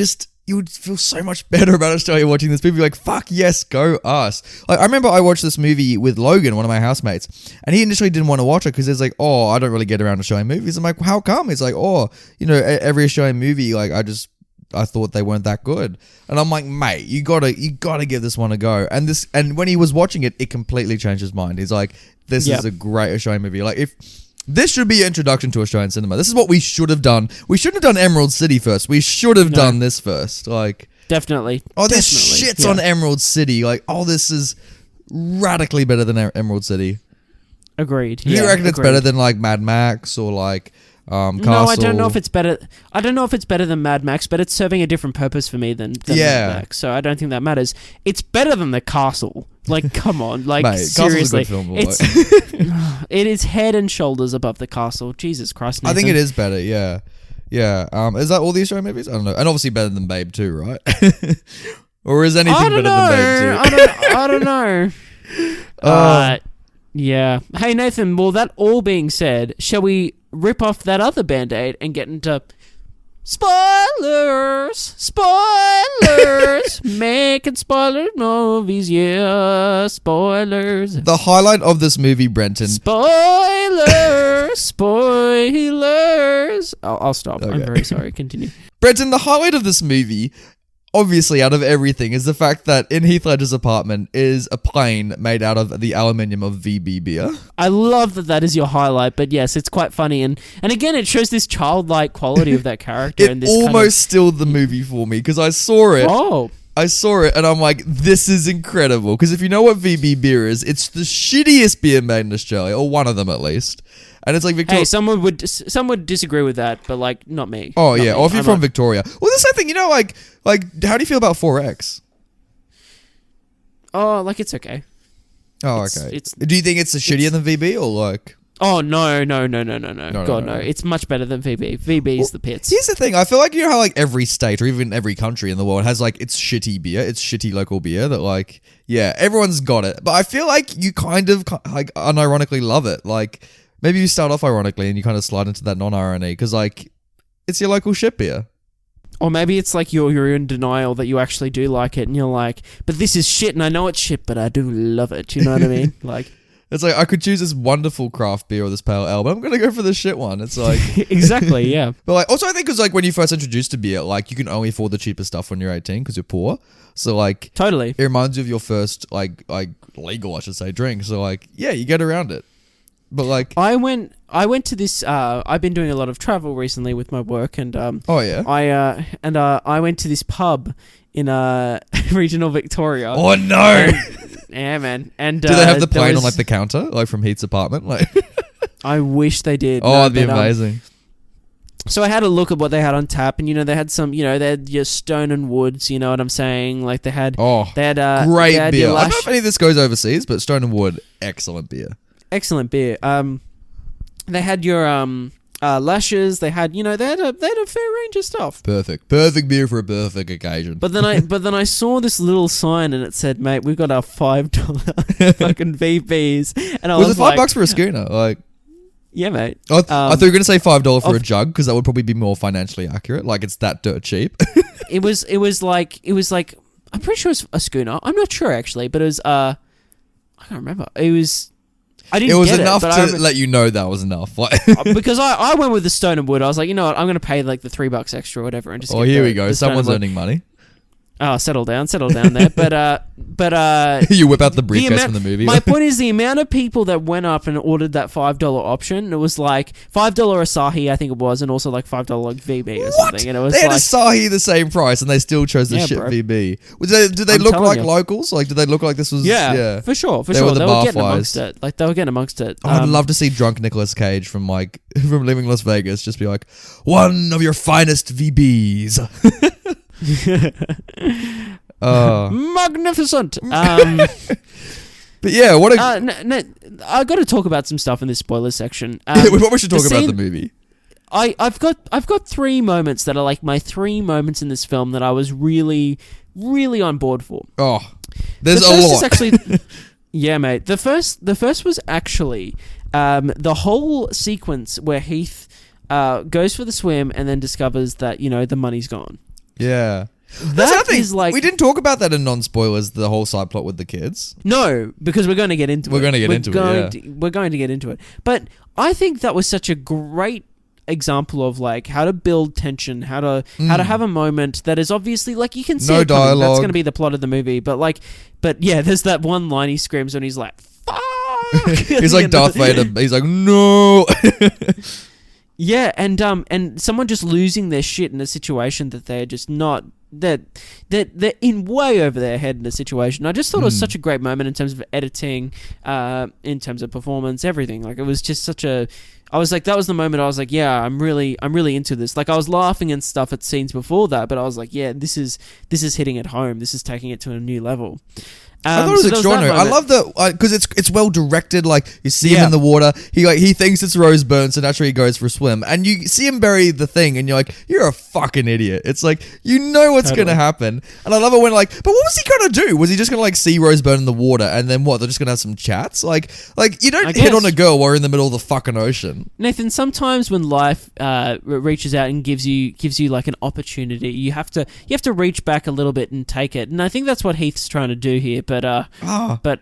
Speaker 1: feel so much better about Australia watching this movie. Like, fuck yes, go us. Like, I remember I watched this movie with Logan, one of my housemates, and he initially didn't want to watch it because he's like, oh, I don't really get around to showing movies. I'm like, how come? He's like, oh, you know, every Australian movie, like, I thought they weren't that good. And I'm like, mate, you gotta give this one a go. And when he was watching it, it completely changed his mind. He's like, this is a great Australian movie. Like, if this should be an introduction to Australian cinema. This is what we should have done. We shouldn't have done Emerald City first. We should have done this first. Like,
Speaker 2: definitely.
Speaker 1: Oh, this shit's on Emerald City. Like, oh, this is radically better than Emerald City.
Speaker 2: Agreed.
Speaker 1: You reckon it's better than like Mad Max or like Castle?
Speaker 2: No, I don't know if it's better. I don't know if it's better than Mad Max, but it's serving a different purpose for me than Mad Max. So I don't think that matters. It's better than The Castle. Like, come on, like,
Speaker 1: mate,
Speaker 2: seriously,
Speaker 1: film,
Speaker 2: it is head and shoulders above The Castle. Jesus Christ, Nathan.
Speaker 1: I think it is better. Yeah. Is that all the Australian movies? I don't know, and obviously better than Babe too, right? Or is anything better than Babe too?
Speaker 2: I don't know. Yeah. Hey Nathan. Well, that all being said, shall we rip off that other Band-Aid and get into spoilers, making spoiler movies, yeah, spoilers.
Speaker 1: The highlight of this movie, Brenton.
Speaker 2: Spoilers. I'll stop. Okay. I'm very sorry. Continue.
Speaker 1: Brenton, the highlight of this movie, obviously out of everything, is the fact that in Heath Ledger's apartment is a plane made out of the aluminium of VB beer.
Speaker 2: I love that is your highlight, but yes, it's quite funny, and again, it shows this childlike quality of that character.
Speaker 1: It almost stilled the movie for me, because I saw it. I saw it and I'm like, this is incredible. Because if you know what VB beer is, it's the shittiest beer made in Australia, or one of them at least. And it's like Victoria.
Speaker 2: Hey, some would disagree with that, but like, not me.
Speaker 1: Oh yeah, or if you're from Victoria. Well, this I think, you know, like how do you feel about 4X?
Speaker 2: Oh, like, it's okay.
Speaker 1: Oh, okay. Do you think it's shittier than VB or like?
Speaker 2: Oh no! God, no! It's much better than VB. VB's the pits.
Speaker 1: Here's the thing: I feel like, you know how like every state or even every country in the world has like its shitty beer, its shitty local beer that like, yeah, everyone's got it. But I feel like you kind of like unironically love it. Like, maybe you start off ironically and you kind of slide into that non-irony because like it's your local shit beer.
Speaker 2: Or maybe it's like you're in denial that you actually do like it, and you're like, but this is shit, and I know it's shit, but I do love it. You know what I mean? Like.
Speaker 1: It's like, I could choose this wonderful craft beer or this pale ale, but I'm going to go for the shit one. It's like...
Speaker 2: Exactly, yeah.
Speaker 1: But like, also I think because like when you first introduced to beer, like you can only afford the cheapest stuff when you're 18 because you're poor. So like...
Speaker 2: Totally.
Speaker 1: It reminds you of your first like legal, I should say, drink. So like, yeah, you get around it. But like...
Speaker 2: I went to this... I've been doing a lot of travel recently with my work and...
Speaker 1: oh yeah?
Speaker 2: I went to this pub in regional Victoria.
Speaker 1: Oh no!
Speaker 2: Yeah, man. And
Speaker 1: do they have the plane on like the counter, like from Heath's apartment? Like,
Speaker 2: I wish they did.
Speaker 1: Oh, it'd be amazing.
Speaker 2: So I had a look at what they had on tap, and you know they had some, you know, they had your Stone and Woods. You know what I'm saying? Like they had
Speaker 1: great
Speaker 2: beer.
Speaker 1: I don't know if any of this goes overseas, but Stone and Wood, excellent beer.
Speaker 2: Excellent beer. They had your Lashes. They had, you know, they had a fair range of stuff.
Speaker 1: Perfect beer for a perfect occasion.
Speaker 2: But then I saw this little sign and it said, "Mate, we've got our $5 fucking VBs." And I was
Speaker 1: it $5 for a schooner? Like,
Speaker 2: yeah, mate.
Speaker 1: I thought you were gonna say $5 for a jug because that would probably be more financially accurate. Like, it's that dirt cheap.
Speaker 2: It was like I'm pretty sure it's a schooner. I'm not sure actually, but it was I can't remember. It was
Speaker 1: enough to let you know that was enough.
Speaker 2: Because I went with the Stone and Wood. I was like, you know what, I'm going to pay like the $3 extra or whatever and just.
Speaker 1: Oh, here we go. Someone's earning money.
Speaker 2: Oh, settle down there. But
Speaker 1: you whip out the briefcase from the movie.
Speaker 2: My point is the amount of people that went up and ordered that $5 option. It was like $5 Asahi, I think it was, and also like $5 VB or something. And it was
Speaker 1: they had Asahi the same price, and they still chose the shit
Speaker 2: bro.
Speaker 1: VB. Did they look like locals? Like, did they look like this was?
Speaker 2: Yeah, for sure. They were getting amongst it. Like, they were getting amongst it.
Speaker 1: I'd love to see drunk Nicolas Cage from Living Las Vegas just be like, one of your finest VBs.
Speaker 2: Magnificent.
Speaker 1: But yeah, what a...
Speaker 2: I got to talk about some stuff in this spoiler section.
Speaker 1: What we should talk about the movie.
Speaker 2: I've got 3 moments that are like my 3 moments in this film that I was really, really on board for.
Speaker 1: Oh, there's a lot.
Speaker 2: Actually, yeah, mate. The first was actually the whole sequence where Heath goes for the swim and then discovers that, the money's gone.
Speaker 1: Yeah.
Speaker 2: That is like...
Speaker 1: We didn't talk about that in non-spoilers, the whole side plot with the kids.
Speaker 2: No, because we're going to get into it.
Speaker 1: We're going to get into it,
Speaker 2: We're going to get into it. But I think that was such a great example of like how to build tension, how to have a moment that is obviously like you can see
Speaker 1: no dialogue.
Speaker 2: That's going to be the plot of the movie. But yeah, there's that one line he screams when he's like, "Fuck!"
Speaker 1: He's like Darth Vader. He's like, "No."
Speaker 2: Yeah, and someone just losing their shit in a situation that they're just not... They're in way over their head in a situation. I just thought it was such a great moment in terms of editing, in terms of performance, everything. Like, it was just such a... I was like, that was the moment I was like, yeah, I'm really into this. Like, I was laughing and stuff at scenes before that, but I was like, yeah, this is hitting it home. This is taking it to a new level.
Speaker 1: I thought it was extraordinary. I love that because it's well directed. Like, you see him in the water. He thinks it's Rose Byrne, so naturally he goes for a swim. And you see him bury the thing, and you're like, you're a fucking idiot. It's like, you know what's gonna happen. And I love it when but what was he gonna do? Was he just gonna see Rose Byrne in the water, and then what? They're just gonna have some chats? Like you don't hit on a girl while you're in the middle of the fucking ocean.
Speaker 2: Nathan, sometimes when life reaches out and gives you like an opportunity, you have to reach back a little bit and take it. And I think that's what Heath's trying to do here. But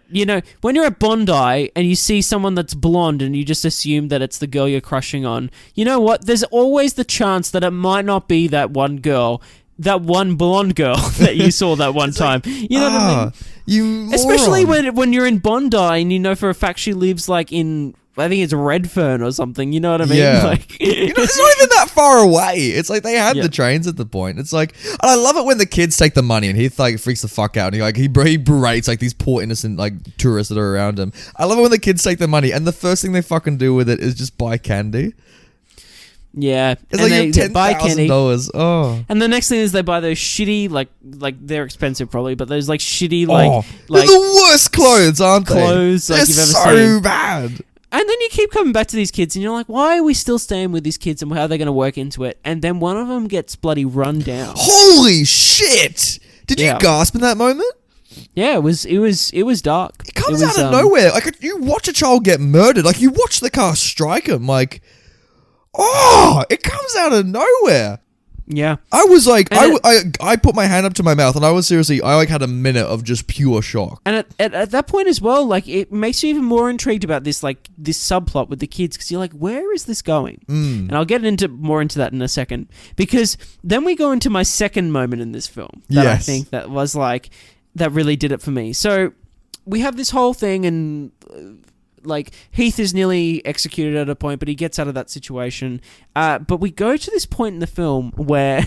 Speaker 2: when you're at Bondi and you see someone that's blonde and you just assume that it's the girl you're crushing on, you know what? There's always the chance that it might not be that one girl, that one blonde girl that you saw that one time. You know what I mean?
Speaker 1: You moron.
Speaker 2: Especially when you're in Bondi and you know for a fact she lives like in... I think it's Redfern or something. You know what I mean?
Speaker 1: Yeah. It's not even that far away. It's like they had the trains at the point. It's like, and I love it when the kids take the money and he freaks the fuck out and he berates like these poor innocent tourists that are around him. I love it when the kids take the money and the first thing they fucking do with it is just buy candy.
Speaker 2: Yeah,
Speaker 1: it's like they buy $10,000. Oh,
Speaker 2: and the next thing is they buy those shitty like they're expensive probably, but those shitty
Speaker 1: they're the worst clothes, aren't they?
Speaker 2: Clothes
Speaker 1: they're
Speaker 2: you've ever
Speaker 1: so
Speaker 2: seen.
Speaker 1: Bad.
Speaker 2: And then you keep coming back to these kids and you're like, why are we still staying with these kids and how are they going to work into it? And then one of them gets bloody run down.
Speaker 1: Holy shit! Did you gasp in that moment?
Speaker 2: Yeah, it was dark.
Speaker 1: It comes out of nowhere. Like, you watch a child get murdered. Like, you watch the car strike him. Like, it comes out of nowhere.
Speaker 2: Yeah.
Speaker 1: I was like, I put my hand up to my mouth and I was seriously, I had a minute of just pure shock.
Speaker 2: And at that point as well, it makes you even more intrigued about this subplot with the kids because you're like, where is this going? And I'll get more into that in a second because then we go into my second moment in this film that I think that was that really did it for me. So we have this whole thing and... Heath is nearly executed at a point, but he gets out of that situation. But we go to this point in the film where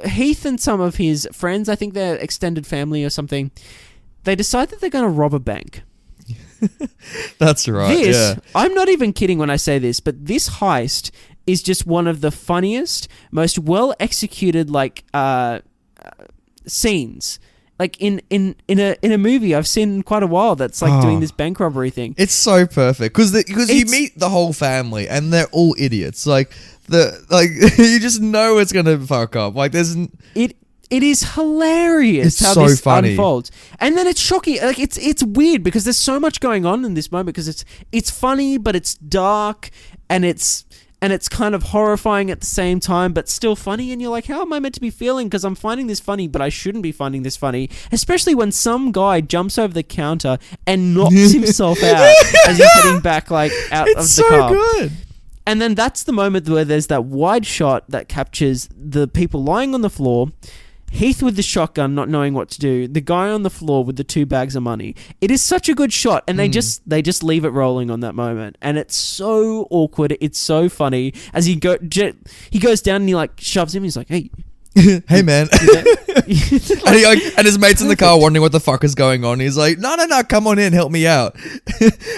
Speaker 2: Heath and some of his friends, I think they're extended family or something, they decide that they're going to rob a bank.
Speaker 1: That's right.
Speaker 2: I'm not even kidding when I say this, but this heist is just one of the funniest, most well executed scenes. In a movie I've seen in quite a while that's doing this bank robbery thing.
Speaker 1: It's so perfect because you meet the whole family and they're all idiots. You just know it's gonna fuck up.
Speaker 2: It is hilarious how
Speaker 1: so
Speaker 2: this
Speaker 1: funny.
Speaker 2: Unfolds, and then it's shocking. It's weird because there's so much going on in this moment because it's funny but it's dark and it's kind of horrifying at the same time, but still funny. And you're like, how am I meant to be feeling? Because I'm finding this funny, but I shouldn't be finding this funny. Especially when some guy jumps over the counter and knocks himself out as he's heading back out of the car. It's so
Speaker 1: good.
Speaker 2: And then that's the moment where there's that wide shot that captures the people lying on the floor, Heath with the shotgun not knowing what to do, the guy on the floor with the 2 bags of money. It is such a good shot, and they just leave it rolling on that moment, and it's so awkward. It's so funny as he goes down and he like shoves him. He's like, "Hey."
Speaker 1: Hey man, and his mates in the car wondering what the fuck is going on. He's like, no, come on in, help me out.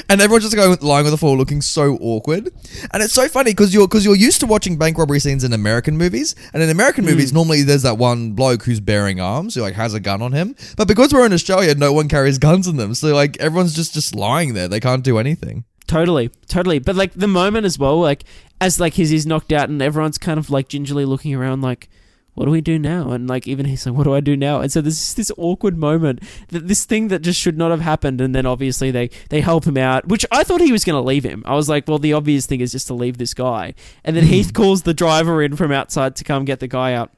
Speaker 1: And everyone's just lying on the floor, looking so awkward. And it's so funny because you're used to watching bank robbery scenes in American movies, and in American movies normally there's that one bloke who's bearing arms who like has a gun on him. But because we're in Australia, no one carries guns on them, so like everyone's just lying there. They can't do anything.
Speaker 2: Totally. But like the moment as well, like as like he's knocked out and everyone's kind of like gingerly looking around like, what do we do now? And like even he's like, what do I do now? And so there's this awkward moment, that this thing that just should not have happened, and then obviously they help him out, which I thought he was going to leave him. I was like, well, the obvious thing is just to leave this guy. And then Heath calls the driver in from outside to come get the guy out.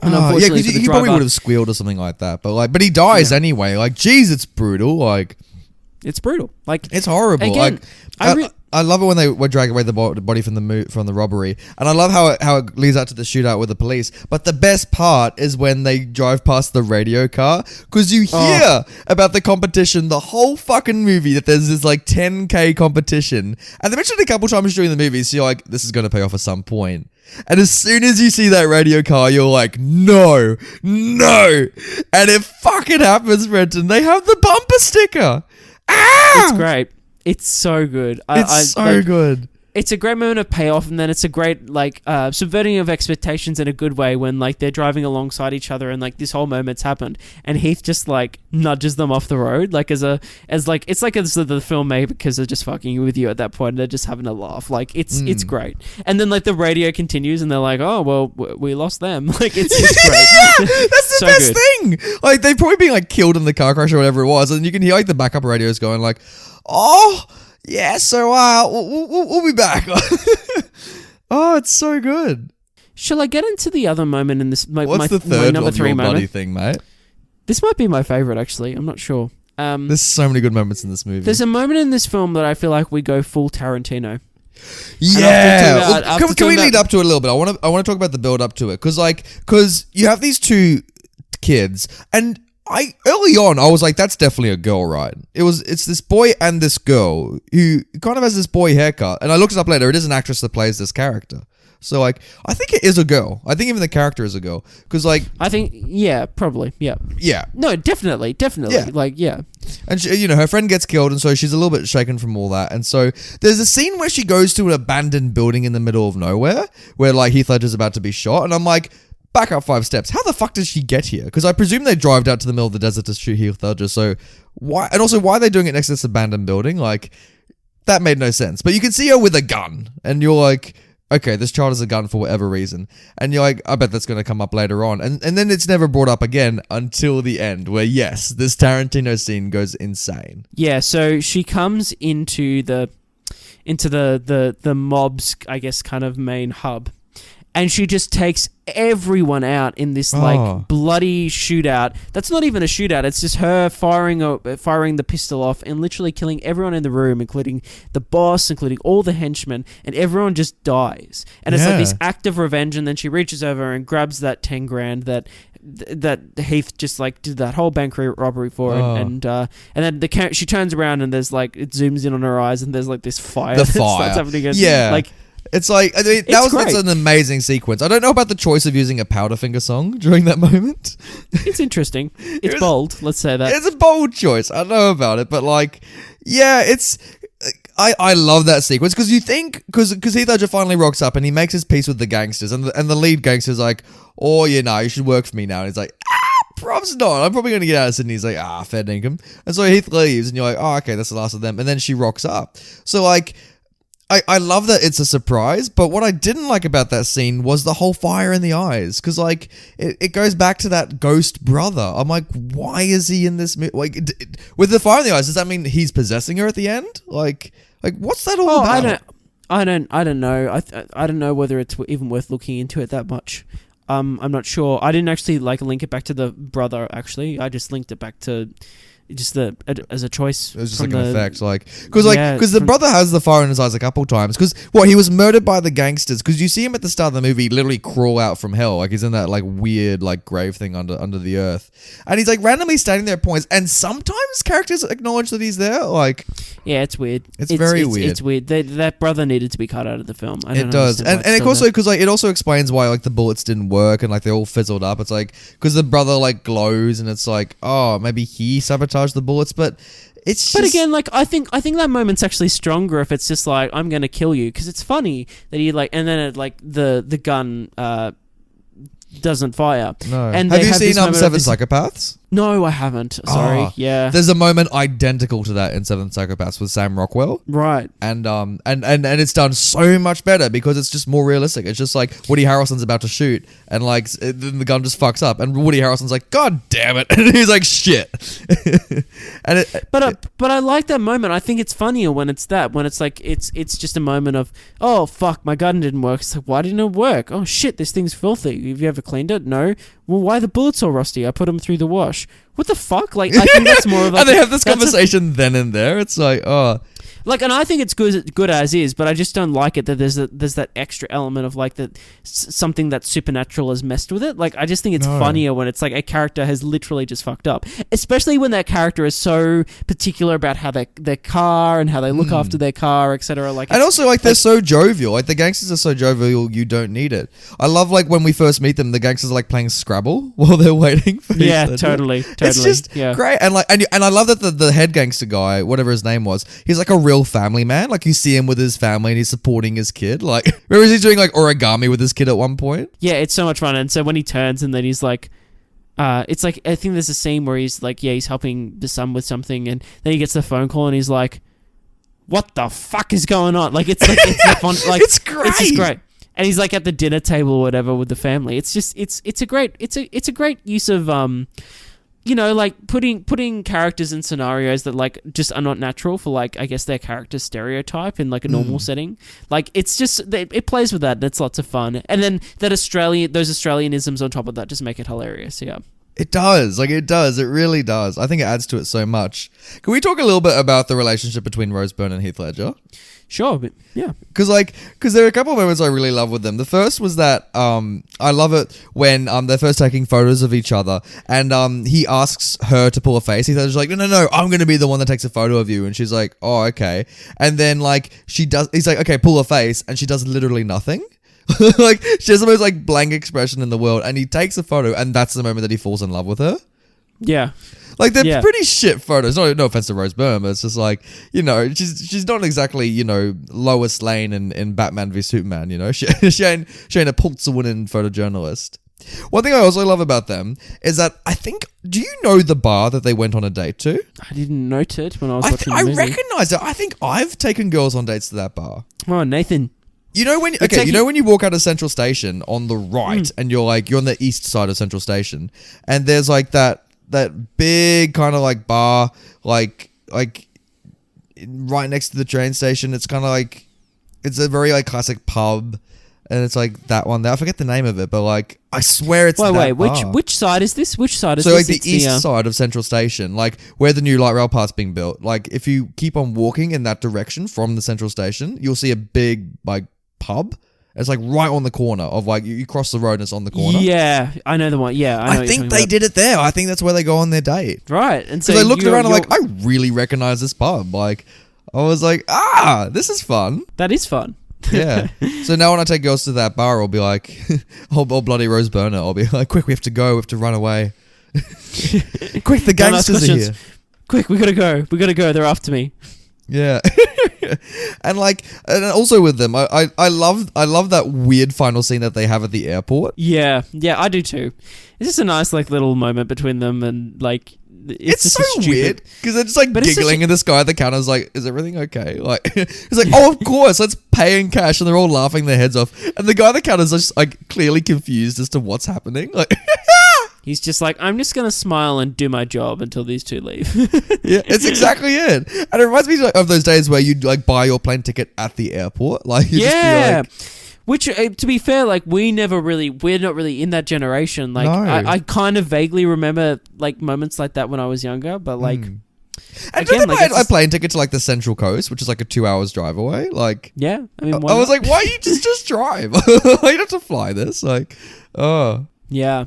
Speaker 1: And unfortunately, because he probably would have squealed or something like that. But he dies anyway. Like, geez, it's brutal. Like,
Speaker 2: it's brutal. Like,
Speaker 1: it's horrible.
Speaker 2: Again,
Speaker 1: like, I love it when they would drag away the body from the robbery, and I love how it leads out to the shootout with the police. But the best part is when they drive past the radio car, because you hear about the competition the whole fucking movie, that there's this like 10K competition, and they mentioned it a couple times during the movie. So you're like, this is going to pay off at some point. And as soon as you see that radio car, you're like, no, and it fucking happens, Brenton. They have the bumper sticker. Ah!
Speaker 2: It's great. It's so good.
Speaker 1: It's so good.
Speaker 2: It's a great moment of payoff, and then it's a great like subverting of expectations in a good way when like they're driving alongside each other and like this whole moment's happened, and Heath just like nudges them off the road like it's like the film made because they're just fucking with you at that point, and they're just having a laugh. Like it's great. And then like the radio continues and they're like, oh well, we lost them. Like it's great.
Speaker 1: Yeah, that's the best thing. Like they've probably been like killed in the car crash or whatever it was, and you can hear like the backup radios going like, oh yeah, so we'll be back. Oh, it's so good.
Speaker 2: Shall I get into the other moment in this?
Speaker 1: What's the third
Speaker 2: number 3 moment?
Speaker 1: bloody thing, mate?
Speaker 2: This might be my favorite, actually. I'm not sure.
Speaker 1: There's so many good moments in this movie.
Speaker 2: There's a moment in this film that I feel like we go full Tarantino.
Speaker 1: Yeah. Can we lead up to it a little bit? I want to talk about the build up to it, because you have these 2 kids, and early on, I was like, that's definitely a girl, right? It's this boy and this girl who kind of has this boy haircut. And I looked it up later. It is an actress that plays this character. So, like, I think it is a girl. I think even the character is a girl. Because, like...
Speaker 2: I think, yeah, probably, yeah.
Speaker 1: Yeah.
Speaker 2: No, definitely.
Speaker 1: Yeah.
Speaker 2: Like, yeah.
Speaker 1: And, she, her friend gets killed, and so she's a little bit shaken from all that. And so there's a scene where she goes to an abandoned building in the middle of nowhere, where, like, Heath Ledger's about to be shot. And I'm like... Back up 5 steps. How the fuck did she get here? Because I presume they drove out to the middle of the desert to shoot Heath Ledger. So why? And also, why are they doing it next to this abandoned building? Like, that made no sense. But you can see her with a gun, and you're like, okay, this child has a gun for whatever reason. And you're like, I bet that's going to come up later on. And then it's never brought up again until the end, where yes, this Tarantino scene goes insane.
Speaker 2: Yeah. So she comes into the mob's, I guess, kind of main hub. And she just takes everyone out in this like bloody shootout. That's not even a shootout. It's just her firing the pistol off and literally killing everyone in the room, including the boss, including all the henchmen, and everyone just dies. And it's like this act of revenge. And then she reaches over and grabs that 10 grand that Heath just like did that whole bank robbery for, and then she turns around and there's like it zooms in on her eyes and there's like this fire.
Speaker 1: The fire.
Speaker 2: Starts happening again.
Speaker 1: Yeah.
Speaker 2: Like.
Speaker 1: It's like, I mean, that's an amazing sequence. I don't know about the choice of using a Powderfinger song during that moment.
Speaker 2: It's interesting. It's bold. Let's say that.
Speaker 1: It's a bold choice. I don't know about it, but like, yeah, it's... I love that sequence because you think... Because Heath Ledger finally rocks up and he makes his peace with the gangsters, and the lead gangster's like, oh, you should work for me now. And he's like, props not. I'm probably going to get out of Sydney. He's like, fair dinkum. And so Heath leaves and you're like, oh, okay, that's the last of them. And then she rocks up. So like... I love that it's a surprise, but what I didn't like about that scene was the whole fire in the eyes, because like it goes back to that ghost brother. I'm like, why is he in this? Like, with the fire in the eyes, does that mean he's possessing her at the end? Like what's that all about?
Speaker 2: I don't know. I don't know whether it's even worth looking into it that much. I'm not sure. I didn't actually like link it back to the brother. Actually, I just linked it back to just as a choice.
Speaker 1: It was just like an effect, because the brother has the fire in his eyes a couple times. Because he was murdered by the gangsters. Because you see him at the start of the movie literally crawl out from hell, like he's in that like weird like grave thing under the earth, and he's like randomly standing there at points. And sometimes characters acknowledge that he's there. Like,
Speaker 2: yeah, it's weird.
Speaker 1: It's very weird.
Speaker 2: It's weird. That brother needed to be cut out of the film.
Speaker 1: It does, and it also because like it also explains why like the bullets didn't work and like they all fizzled up. It's like because the brother like glows, and it's like, oh, maybe he sabotaged the bullets, but it's just...
Speaker 2: But again, like I think that moment's actually stronger if it's just like, I'm gonna kill you, because it's funny that he like, and then it like the gun doesn't fire.
Speaker 1: No.
Speaker 2: And
Speaker 1: have you seen Seven Psychopaths?
Speaker 2: No, I haven't. Sorry. Yeah.
Speaker 1: There's a moment identical to that in Seven Psychopaths with Sam Rockwell.
Speaker 2: Right.
Speaker 1: And it's done so much better because it's just more realistic. It's just like Woody Harrelson's about to shoot and like then the gun just fucks up and Woody Harrelson's like, God damn it. And he's like, shit.
Speaker 2: But I like that moment. I think it's funnier when it's like it's just a moment of, oh fuck, my gun didn't work. It's like, why didn't it work? Oh shit, this thing's filthy. Have you ever cleaned it? No. Well, why are the bullets all rusty? I put them through the wash. What the fuck? Like, I think that's more of a...
Speaker 1: And they have this conversation then and there. It's like, oh...
Speaker 2: Like, and I think it's good as is, but I just don't like it that there's that extra element of like that something that supernatural has messed with it. Like, I just think it's funnier when it's like a character has literally just fucked up, especially when that character is so particular about how their car and how they look after their car, etc. Like,
Speaker 1: and also like they're so jovial. Like the gangsters are so jovial, you don't need it. I love like when we first meet them, the gangsters are like playing Scrabble while they're waiting for
Speaker 2: Heath Ledger. Totally.
Speaker 1: It's just great, and like and I love that the head gangster guy, whatever his name was, he's like a real family man. Like you see him with his family and he's supporting his kid. Like remember he's doing like origami with his kid at one point.
Speaker 2: Yeah, it's so much fun. And so when he turns and then he's like, it's like I think there's a scene where he's like, he's helping the son with something, and then he gets the phone call and he's like, what the fuck is going on? Like it's like it's the fun, like
Speaker 1: it's great.
Speaker 2: It's just great. And he's like at the dinner table or whatever with the family. It's just it's a great use of like putting characters in scenarios that like just are not natural for like I guess their character stereotype in like a normal setting. Like it's just it plays with that and it's lots of fun. And then those Australianisms on top of that just make it hilarious. Yeah.
Speaker 1: It does. Like, it does. It really does. I think it adds to it so much. Can we talk a little bit about the relationship between Rose Byrne and Heath Ledger?
Speaker 2: Sure, but yeah.
Speaker 1: Because there are a couple of moments I really love with them. The first was that I love it when they're first taking photos of each other and he asks her to pull a face. Heath Ledger's like, no, I'm going to be the one that takes a photo of you. And she's like, oh, okay. And then like he's like, okay, pull a face. And she does literally nothing. Like she has the most like blank expression in the world, and he takes a photo, and that's the moment that he falls in love with her.
Speaker 2: Yeah,
Speaker 1: like they're pretty shit photos. No offense to Rose Byrne, but it's just like she's not exactly Lois Lane in Batman v Superman. She ain't a Pulitzer-winning photojournalist. One thing I also love about them is that do you know the bar that they went on a date to?
Speaker 2: I didn't note it when I was watching the movie.
Speaker 1: I recognized it. I think I've taken girls on dates to that bar.
Speaker 2: Oh, Nathan.
Speaker 1: You know when you walk out of Central Station on the right and you're on the east side of Central Station and there's like that big kind of like bar like right next to the train station. It's kind of like it's a very like classic pub and it's like that one there. I forget the name of it, but like I swear it's bar.
Speaker 2: Which side is this? Which side is
Speaker 1: so
Speaker 2: this?
Speaker 1: So like the east side of Central Station, like where the new light rail path's being built. Like if you keep on walking in that direction from the Central Station, you'll see a big like pub. It's like right on the corner of like you cross the road and it's on the corner.
Speaker 2: Yeah, I know the one. Yeah,
Speaker 1: I think they did it there. I think that's where they go on their date.
Speaker 2: Right, and so
Speaker 1: I looked around and like I really recognize this pub. Like I was like, this is fun.
Speaker 2: That is fun.
Speaker 1: Yeah. So now when I take girls to that bar, I'll be like, I'll bloody Rose Byrne. I'll be like, quick, we have to go. We have to run away. Quick, the gangsters are here.
Speaker 2: Quick, we gotta go. They're after me.
Speaker 1: Yeah. and also with them, I love that weird final scene that they have at the airport.
Speaker 2: Yeah, I do too. It's just a nice like little moment between them and like
Speaker 1: it's so weird because they're just like giggling and this guy at the counter is like, is everything okay? Like he's like, oh of course, let's pay in cash, and they're all laughing their heads off and the guy at the counter is just like clearly confused as to what's happening. Like
Speaker 2: he's just like, I'm just going to smile and do my job until these two leave.
Speaker 1: Yeah, it's exactly it. And it reminds me of those days where you'd like buy your plane ticket at the airport. Like, you just be like,
Speaker 2: Which, to be fair, like, we're not really in that generation. Like,
Speaker 1: No.
Speaker 2: I kind of vaguely remember, like, moments like that when I was younger, but, like...
Speaker 1: And again, like, I plane ticket to, like, the Central Coast, which is, like, a 2 hours drive away. Like...
Speaker 2: Yeah, I mean...
Speaker 1: I was like, why you just drive? You don't have to fly this. Like, oh...
Speaker 2: Yeah.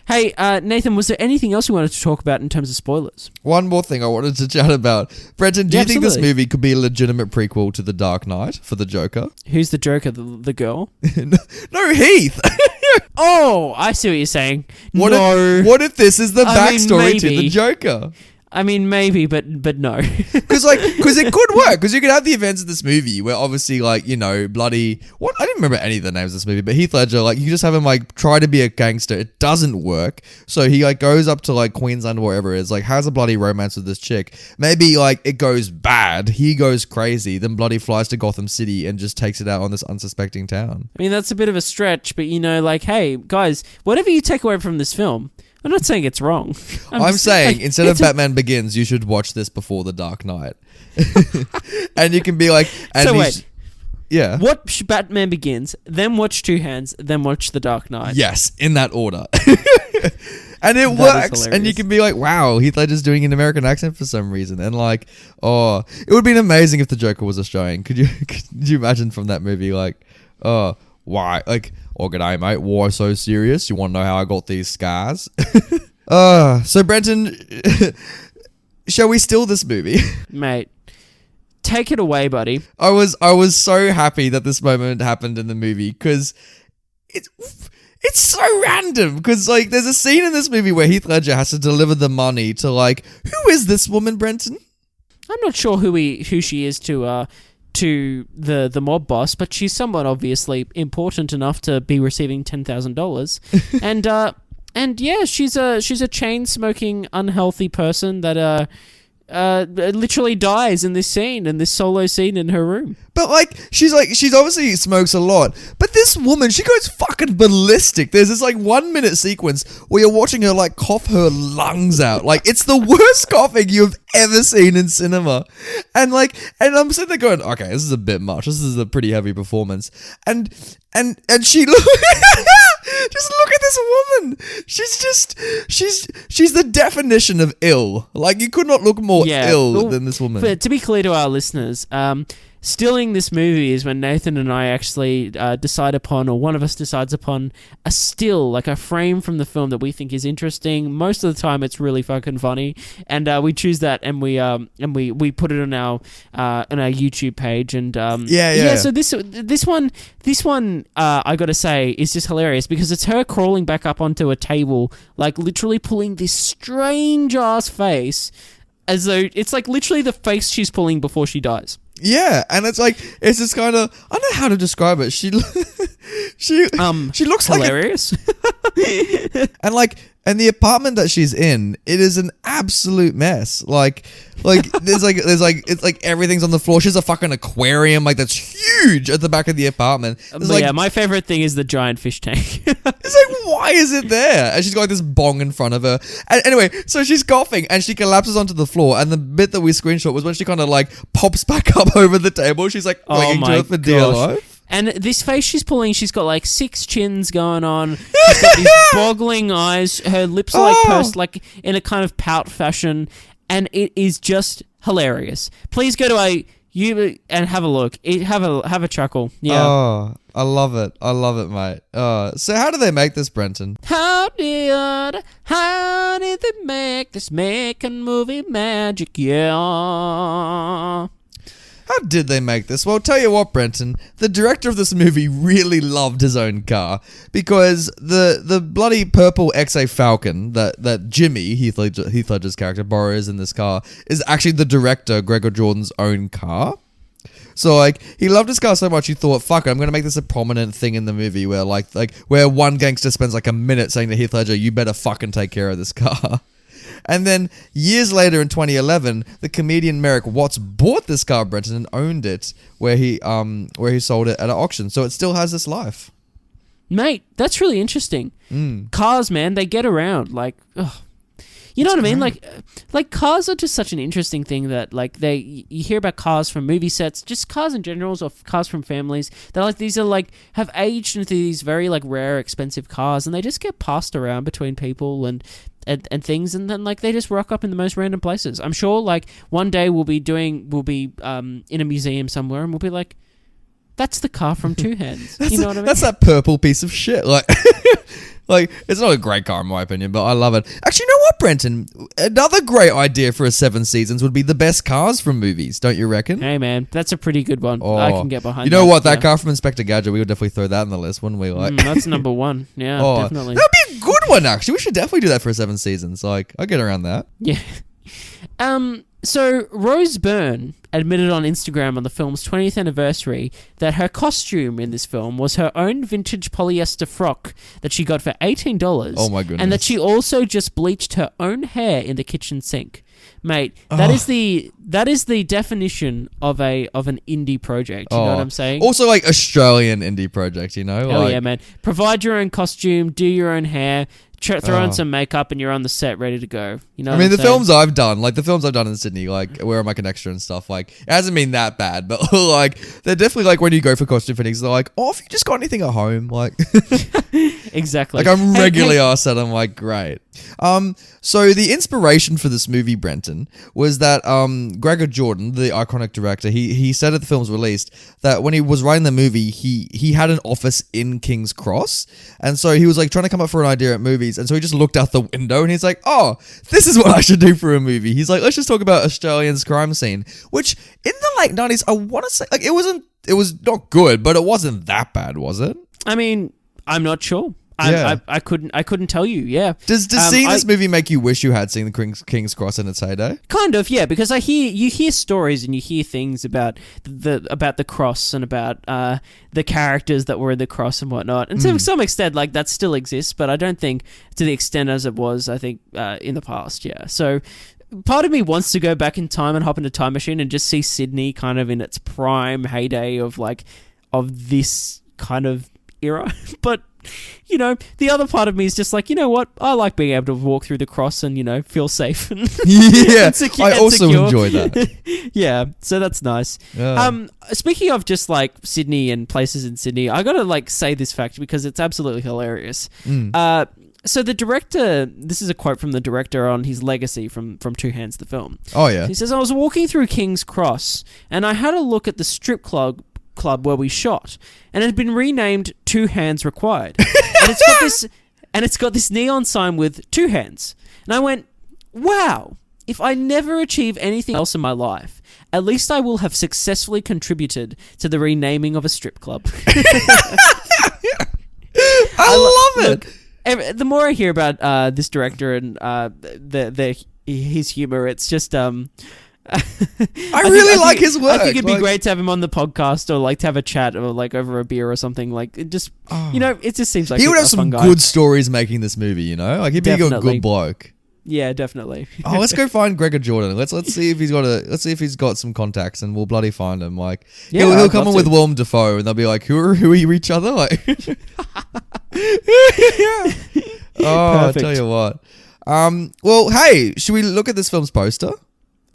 Speaker 2: Hey, Nathan, was there anything else you wanted to talk about in terms of spoilers?
Speaker 1: One more thing I wanted to chat about. Brenton, do you think this movie could be a legitimate prequel to The Dark Knight for the Joker?
Speaker 2: Who's the Joker? The girl?
Speaker 1: No, Heath!
Speaker 2: Oh, I see what you're saying.
Speaker 1: What if this is the backstory to the Joker?
Speaker 2: I mean, maybe, but no.
Speaker 1: Because it could work. Because you could have the events of this movie where obviously, like, you know, bloody... What? I didn't remember any of the names of this movie, but Heath Ledger, like, you just have him, like, try to be a gangster. It doesn't work. So he, like, goes up to, like, Queensland or wherever it is, like, has a bloody romance with this chick. Maybe, like, it goes bad. He goes crazy. Then bloody flies to Gotham City and just takes it out on this unsuspecting town.
Speaker 2: I mean, that's a bit of a stretch, but, you know, like, hey, guys, whatever you take away from this film... I'm not saying it's wrong.
Speaker 1: I'm saying, like, instead of Batman Begins, you should watch this before The Dark Knight. And you can be like...
Speaker 2: So wait.
Speaker 1: Yeah.
Speaker 2: Watch Batman Begins, then watch Two Hands, then watch The Dark Knight.
Speaker 1: Yes, in that order. And it works. And you can be like, wow, Heath Ledger's doing an American accent for some reason. And like, oh, it would have been amazing if the Joker was Australian. Could you imagine from that movie, like, oh, why? Like... Oh, g'day, mate. War so serious. You want to know how I got these scars? So Brenton, shall we steal this movie?
Speaker 2: Mate, take it away, buddy.
Speaker 1: I was so happy that this moment happened in the movie because it's so random. Because like, there's a scene in this movie where Heath Ledger has to deliver the money to like, who is this woman, Brenton?
Speaker 2: I'm not sure who she is to the mob boss, but she's somewhat obviously important enough to be receiving $10,000, and yeah, she's a chain smoking unhealthy person that literally dies in this solo scene in her room.
Speaker 1: But she's obviously smokes a lot. But this woman, she goes fucking ballistic. There's this 1 minute sequence where you're watching her cough her lungs out. Like, it's the worst coughing you've ever seen in cinema. And I'm sitting there going, okay, this is a bit much. This is a pretty heavy performance. And she just look at this woman. She's the definition of ill. Like, you could not look more ill than this woman.
Speaker 2: But to be clear to our listeners, stealing this movie is when Nathan and I actually decide upon, or one of us decides upon, a still, like a frame from the film that we think is interesting. Most of the time, it's really fucking funny, and we choose that and we put it on our YouTube page. And So this one, I gotta say, is just hilarious because it's her crawling back up onto a table, like literally pulling this strange ass face, as though it's like literally the face she's pulling before she dies.
Speaker 1: Yeah, and it's this kind of, I don't know how to describe it. She looks
Speaker 2: hilarious.
Speaker 1: And the apartment that she's in, it is an absolute mess. There's everything's on the floor. She has a fucking aquarium that's huge at the back of the apartment.
Speaker 2: My favorite thing is the giant fish tank.
Speaker 1: It's why is it there? And she's got this bong in front of her. And anyway, so she's coughing and she collapses onto the floor. And the bit that we screenshot was when she kind of pops back up over the table. She's clinging to it for dear life.
Speaker 2: And this face she's pulling, she's got 6 chins going on. She's got these boggling eyes. Her lips are pursed in a kind of pout fashion. And it is just hilarious. Please go to YouTube and have a look. Have a chuckle. Yeah.
Speaker 1: Oh, I love it. I love it, mate. So how do they make this, Brenton?
Speaker 2: How did they make this making movie magic? Yeah.
Speaker 1: How did they make this? Well, tell you what, Brenton, the director of this movie really loved his own car because the bloody purple XA Falcon that Jimmy, Heath Ledger's character, borrows in this car is actually the director, Gregor Jordan's own car. So, he loved his car so much, he thought, fuck it, I'm going to make this a prominent thing in the movie where, where one gangster spends, a minute saying to Heath Ledger, you better fucking take care of this car. And then, years later in 2011, the comedian Merrick Watts bought this car, Brenton, and owned it, where he sold it at an auction. So it still has this life.
Speaker 2: Mate, that's really interesting. Cars, man, they get around. You know what I mean? Like cars are just such an interesting thing that like you hear about cars from movie sets, just cars in general, or cars from families. They're like, these are like, have aged into these very like rare, expensive cars, and they just get passed around between people and things, and then like they just rock up in the most random places. I'm sure like one day we'll be in a museum somewhere, and we'll be like, that's the car from Two Hands. You know what I mean?
Speaker 1: That's that purple piece of shit. Like, like it's not a great car in my opinion, but I love it. Actually, you know what, Brenton? Another great idea for a 7 seasons would be the best cars from movies. Don't you reckon?
Speaker 2: Hey man, that's a pretty good one. I can get behind.
Speaker 1: You know what? That car from Inspector Gadget, we would definitely throw that on the list, wouldn't we? Like,
Speaker 2: that's number one. Yeah, definitely.
Speaker 1: That'd be a good one. Actually, we should definitely do that for 7 seasons. Like, I'll get around that.
Speaker 2: Yeah. So Rose Byrne admitted on Instagram on the film's 20th anniversary that her costume in this film was her own vintage polyester frock that she got for $18.
Speaker 1: Oh my goodness.
Speaker 2: And that she also just bleached her own hair in the kitchen sink. Mate, that is the definition of an indie project. You know what I'm saying?
Speaker 1: Also, like Australian indie project. You know?
Speaker 2: Oh yeah, man! Provide your own costume, do your own hair, throw on some makeup, and you're on the set, ready to go. You know?
Speaker 1: I mean, the films I've done in Sydney, like where I'm like an extra and stuff, like it hasn't been that bad, but like they're definitely like when you go for costume fittings, they're like, oh, if you just got anything at home, like
Speaker 2: exactly.
Speaker 1: Like I'm regularly asked that. I'm like, great. So the inspiration for this movie, Brenton, was that Gregor Jordan, the iconic director, he said at the film's released that when he was writing the movie, he had an office in King's Cross, and so he was like trying to come up for an idea at movies, and so he just looked out the window and he's like, oh, this is what I should do for a movie. He's like, let's just talk about Australia's crime scene, which in the late 90s, I want to say, like, it was not good, but it wasn't that bad, was it?
Speaker 2: I mean, I'm not sure. I couldn't tell you. Yeah.
Speaker 1: Does seeing this movie make you wish you had seen the King's Cross in its heyday?
Speaker 2: Kind of, yeah. Because you hear stories and you hear things about the cross and about the characters that were in the cross and whatnot. And to some extent, like that still exists, but I don't think to the extent as it was. I think in the past, yeah. So. Part of me wants to go back in time and hop into a time machine and just see Sydney kind of in its prime heyday of this kind of era. But, you know, the other part of me is just like, you know what? I like being able to walk through the cross and, you know, feel safe. And
Speaker 1: yeah, I also enjoy that.
Speaker 2: Yeah, so that's nice. Yeah. Speaking of just like Sydney and places in Sydney, I gotta like say this fact because it's absolutely hilarious. So the director, this is a quote from the director on his legacy from Two Hands, the film.
Speaker 1: Oh, yeah.
Speaker 2: He says, I was walking through King's Cross and I had a look at the strip club where we shot, and it had been renamed Two Hands Required. and it's got this neon sign with two hands. And I went, wow, if I never achieve anything else in my life, at least I will have successfully contributed to the renaming of a strip club.
Speaker 1: I love it.
Speaker 2: Look, the more I hear about this director and his humor, it's just I
Speaker 1: really like his work.
Speaker 2: I think it'd be great to have him on the podcast or like to have a chat or like over a beer or something. Like it just you know, it just seems like
Speaker 1: he would have some good stories making this movie. You know, like he'd be a good bloke.
Speaker 2: Yeah, definitely.
Speaker 1: Let's go find Gregor Jordan. Let's see if he's got some contacts, and we'll bloody find him. Like he'll come in with Willem Dafoe, and they'll be like, who are each other? Like, I tell you what. Well, hey, should we look at this film's poster?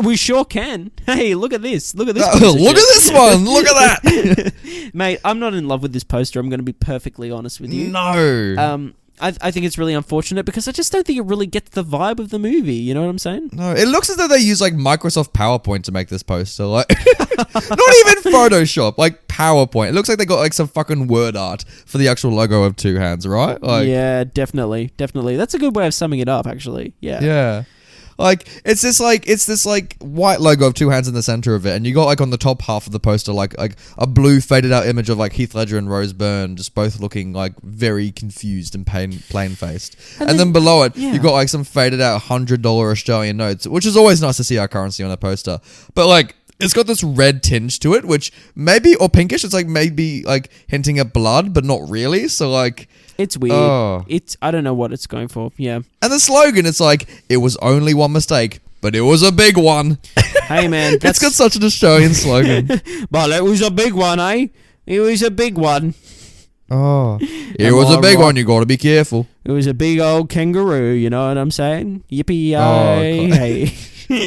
Speaker 2: We sure can. Hey, look at this. Look at this.
Speaker 1: Look at this one. Look at that.
Speaker 2: Mate, I'm not in love with this poster. I'm going to be perfectly honest with you.
Speaker 1: No.
Speaker 2: I think it's really unfortunate because I just don't think it really gets the vibe of the movie. You know what I'm saying?
Speaker 1: No, it looks as though they use like Microsoft PowerPoint to make this poster. Like, not even Photoshop, like PowerPoint. It looks like they got like some fucking word art for the actual logo of Two Hands, right? Like,
Speaker 2: yeah, definitely. That's a good way of summing it up, actually. Yeah.
Speaker 1: Yeah. Like, it's this white logo of Two Hands in the center of it, and you got like on the top half of the poster like a blue faded out image of like Heath Ledger and Rose Byrne, just both looking like very confused and plain faced. And then below it, you got like some faded out $100 Australian notes, which is always nice to see our currency on a poster. But like, it's got this red tinge to it, which or pinkish. It's like maybe like hinting at blood, but not really. So like,
Speaker 2: it's weird. I don't know what it's going for. Yeah.
Speaker 1: And the slogan, it's like, it was only one mistake, but it was a big one.
Speaker 2: Hey man,
Speaker 1: it's got such an Australian slogan.
Speaker 2: But it was a big one, eh? It was a big one.
Speaker 1: Oh, it was a big one. You got to be careful.
Speaker 2: It was a big old kangaroo. You know what I'm saying? Yippee-yay.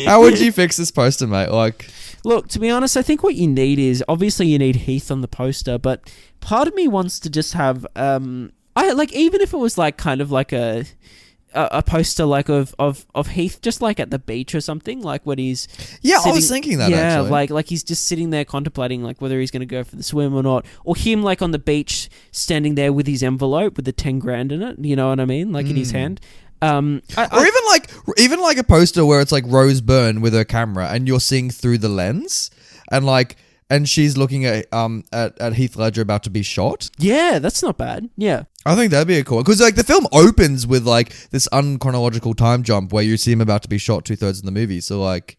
Speaker 1: How would you fix this poster, mate? Like,
Speaker 2: look, to be honest, I think what you need is, obviously you need Heath on the poster, but part of me wants to just have, even if it was like kind of like a poster like of Heath just like at the beach or something, like when he's
Speaker 1: I was thinking that actually.
Speaker 2: like he's just sitting there contemplating like whether he's going to go for the swim or not, or him like on the beach standing there with his envelope with the 10 grand in it, you know what I mean, like in his hand. Or
Speaker 1: even like a poster where it's like Rose Byrne with her camera and you're seeing through the lens and she's looking at Heath Ledger about to be shot.
Speaker 2: Yeah, that's not bad. Yeah.
Speaker 1: I think that'd be a cool, because like the film opens with like this unchronological time jump where you see him about to be shot 2/3 of the movie. So like,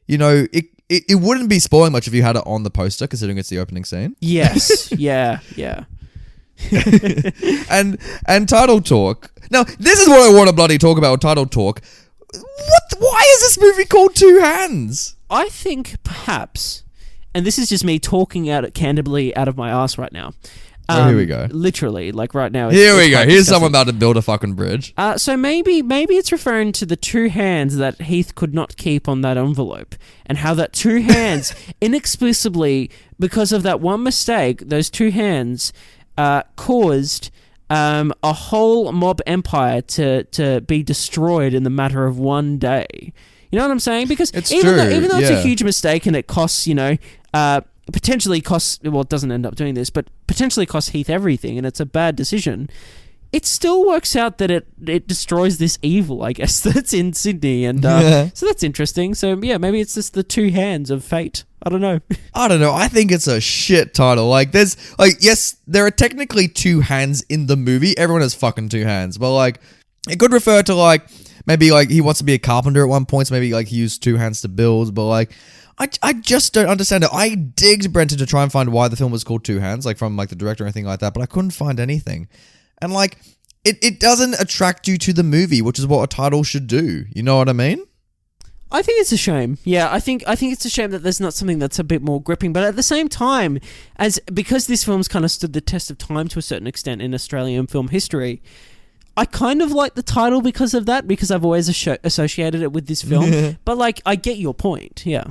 Speaker 1: you know, it wouldn't be spoiling much if you had it on the poster, considering it's the opening scene.
Speaker 2: Yes. Yeah.
Speaker 1: and title talk. Now, this is what I want to bloody talk about. Title talk. Why is this movie called Two Hands?
Speaker 2: I think perhaps, and this is just me talking candidly out of my ass right now.
Speaker 1: Here we go.
Speaker 2: Literally, like right now.
Speaker 1: Here we go. Here's someone about to build a fucking bridge.
Speaker 2: So maybe it's referring to the two hands that Heath could not keep on that envelope, and how that two hands, inexplicably, because of that one mistake, those two hands caused a whole mob empire to be destroyed in the matter of one day. You know what I'm saying? Because even though it's a huge mistake and it costs, potentially costs, well, it doesn't end up doing this, but potentially costs Heath everything, and it's a bad decision, it still works out that it destroys this evil, I guess, that's in Sydney. And so that's interesting. So yeah, maybe it's just the two hands of fate. I don't know.
Speaker 1: I think it's a shit title. Like, there's like, yes, there are technically two hands in the movie. Everyone has fucking two hands, but like, it could refer to like, maybe like he wants to be a carpenter at one point, so maybe like he used two hands to build, but like, I just don't understand it. I digged Brenton to try and find why the film was called Two Hands, like from like the director or anything like that, but I couldn't find anything. And like, it doesn't attract you to the movie, which is what a title should do. You know what I mean?
Speaker 2: I think it's a shame. Yeah, I think it's a shame that there's not something that's a bit more gripping. But at the same time, because this film's kind of stood the test of time to a certain extent in Australian film history, I kind of like the title because of that, because I've always associated it with this film. But like, I get your point. Yeah.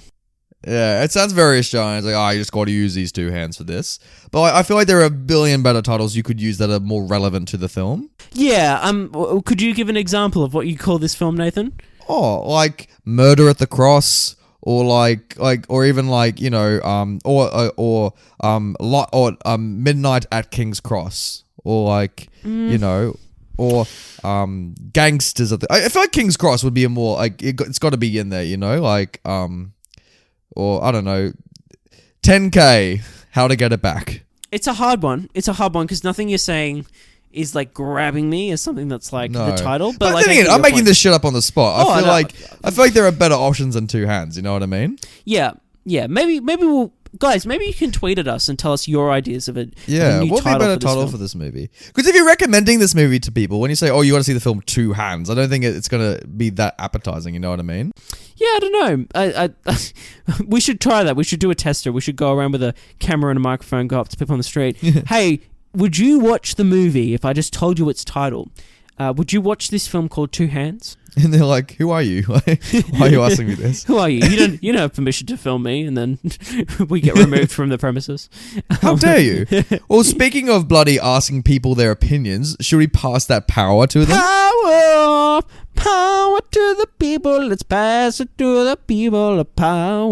Speaker 1: Yeah, it sounds very Australian. It's like, you just got to use these two hands for this. But like, I feel like there are a billion better titles you could use that are more relevant to the film. Yeah.
Speaker 2: Could you give an example of what you call this film, Nathan?
Speaker 1: Oh, like Murder at the Cross, or or even like, you know, Midnight at King's Cross, or like, you know, or Gangsters at the. I feel like King's Cross would be a more like, it's got to be in there, you know, like or I don't know, 10K, How to Get It Back.
Speaker 2: It's a hard one. Because nothing you're saying is like grabbing me as something that's like the title. But like,
Speaker 1: I'm making this shit up on the spot. I feel like there are better options than Two Hands. You know what I mean?
Speaker 2: Yeah. Maybe we'll. Guys, maybe you can tweet at us and tell us your ideas of it.
Speaker 1: Yeah, what would be a better title for this movie? Because if you're recommending this movie to people, when you say, you got to see the film Two Hands, I don't think it's going to be that appetizing, you know what I mean?
Speaker 2: Yeah, I don't know. We should try that. We should do a tester. We should go around with a camera and a microphone, go up to people on the street. Hey, would you watch the movie if I just told you its title? Would you watch this film called Two Hands?
Speaker 1: And they're like, who are you? Why are you asking me this?
Speaker 2: Who are you? You don't have permission to film me, and then we get removed from the premises.
Speaker 1: How dare you? Well, speaking of bloody asking people their opinions, should we pass that power to them?
Speaker 2: Power to the people. Let's pass it to the people of power.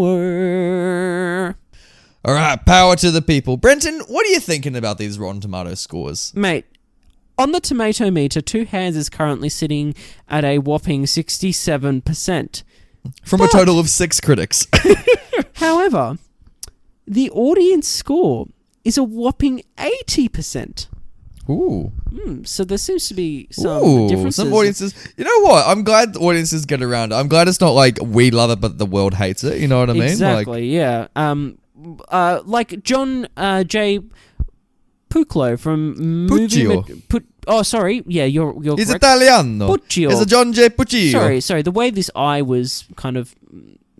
Speaker 1: All right, power to the people. Brenton, what are you thinking about these Rotten Tomatoes scores?
Speaker 2: Mate, on the tomato meter, Two Hands is currently sitting at a whopping 67%.
Speaker 1: From a total of 6 critics.
Speaker 2: However, the audience score is a whopping 80%.
Speaker 1: Ooh.
Speaker 2: So there seems to be some differences.
Speaker 1: Some audiences. You know what? I'm glad the audiences get around it. I'm glad it's not like we love it, but the world hates it. You know what I mean?
Speaker 2: Exactly, yeah. Like John J. Puclo from
Speaker 1: Puccio.
Speaker 2: Sorry. Yeah, you're
Speaker 1: He's
Speaker 2: correct.
Speaker 1: Italiano.
Speaker 2: Puccio.
Speaker 1: He's a John J. Puccio.
Speaker 2: Sorry. The way this I was kind of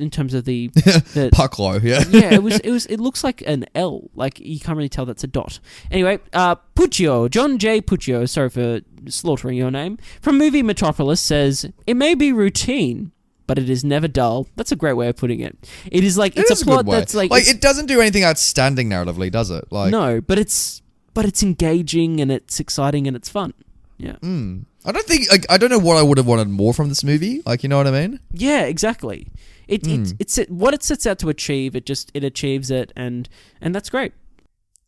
Speaker 2: in terms of the
Speaker 1: Pucklow, yeah.
Speaker 2: Yeah, it looks like an L. Like, you can't really tell that's a dot. Anyway, Puccio, John J. Puccio, sorry for slaughtering your name, from Movie Metropolis says, it may be routine, but it is never dull. That's a great way of putting it. It is like, it's a plot that's like...
Speaker 1: Like, it doesn't do anything outstanding narratively, does it? Like,
Speaker 2: no, but it's engaging and it's exciting and it's fun. Yeah.
Speaker 1: I don't think... Like, I don't know what I would have wanted more from this movie. Like, you know what I mean?
Speaker 2: Yeah, exactly. It's what it sets out to achieve. It achieves it, and that's great.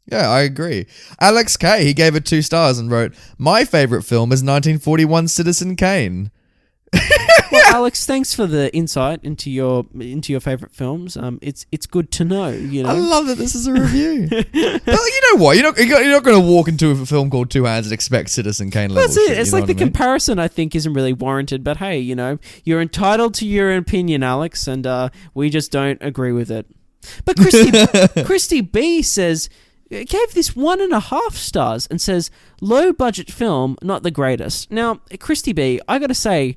Speaker 1: Yeah, I agree. Alex K, he gave it 2 stars and wrote, my favourite film is 1941 Citizen Kane.
Speaker 2: Well, Alex, thanks for the insight into your favorite films. It's good to know. You know,
Speaker 1: I love that this is a review. But you know what? You're not going to walk into a film called Two Hands and expect Citizen Kane level.
Speaker 2: That's it.
Speaker 1: Shit,
Speaker 2: it's like the comparison. I think isn't really warranted. But hey, you know, you're entitled to your opinion, Alex, and we just don't agree with it. But Christy B says, gave this 1.5 stars and says, low budget film, not the greatest. Now, Christy B, I got to say,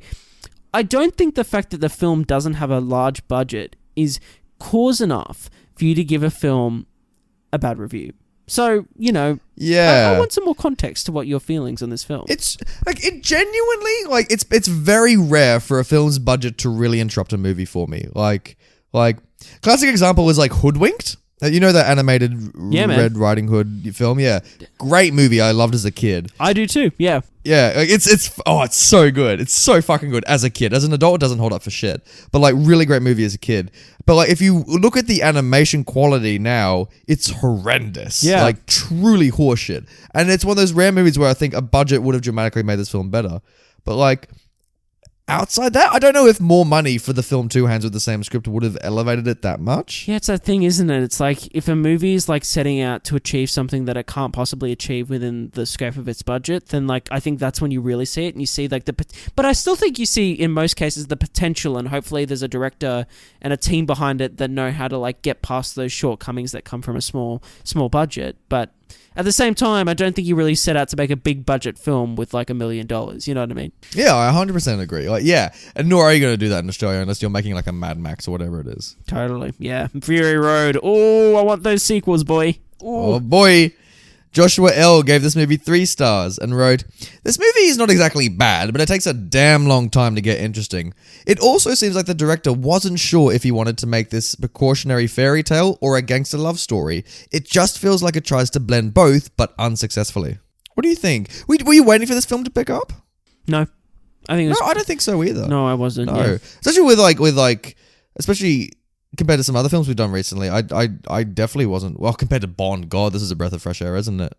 Speaker 2: I don't think the fact that the film doesn't have a large budget is cause enough for you to give a film a bad review. So, you know,
Speaker 1: yeah,
Speaker 2: I want some more context to what your feelings on this film.
Speaker 1: It's like, it genuinely, like, it's very rare for a film's budget to really interrupt a movie for me. Like classic example is like Hoodwinked. You know that animated Red Riding Hood film? Yeah. Great movie. I loved as a kid.
Speaker 2: I do too. Yeah.
Speaker 1: Yeah. Like it's so good. It's so fucking good as a kid. As an adult, it doesn't hold up for shit. But like, really great movie as a kid. But like, if you look at the animation quality now, it's horrendous.
Speaker 2: Yeah.
Speaker 1: Like, truly horseshit. And it's one of those rare movies where I think a budget would have dramatically made this film better. But like, outside that, I don't know if more money for the film Two Hands with the same script would have elevated it that much.
Speaker 2: Yeah, it's that thing, isn't it? It's like, if a movie is like setting out to achieve something that it can't possibly achieve within the scope of its budget, then like, I think that's when you really see it, and you see like but I still think you see in most cases the potential, and hopefully there's a director and a team behind it that know how to like get past those shortcomings that come from a small budget. But at the same time, I don't think you really set out to make a big budget film with like $1 million. You know what I mean?
Speaker 1: Yeah, I 100% agree. Like, yeah, and nor are you going to do that in Australia unless you're making like a Mad Max or whatever it is.
Speaker 2: Totally. Yeah. Fury Road. Oh, I want those sequels, boy. Ooh.
Speaker 1: Oh boy. Joshua L gave this movie 3 stars and wrote, this movie is not exactly bad, but it takes a damn long time to get interesting. It also seems like the director wasn't sure if he wanted to make this precautionary fairy tale or a gangster love story. It just feels like it tries to blend both, but unsuccessfully. What do you think? Were you waiting for this film to pick up?
Speaker 2: No. I don't think so either.
Speaker 1: No,
Speaker 2: I wasn't.
Speaker 1: No.
Speaker 2: Yeah.
Speaker 1: Especially with especially compared to some other films we've done recently, I definitely wasn't. Well, compared to Bond, God, this is a breath of fresh air, isn't it?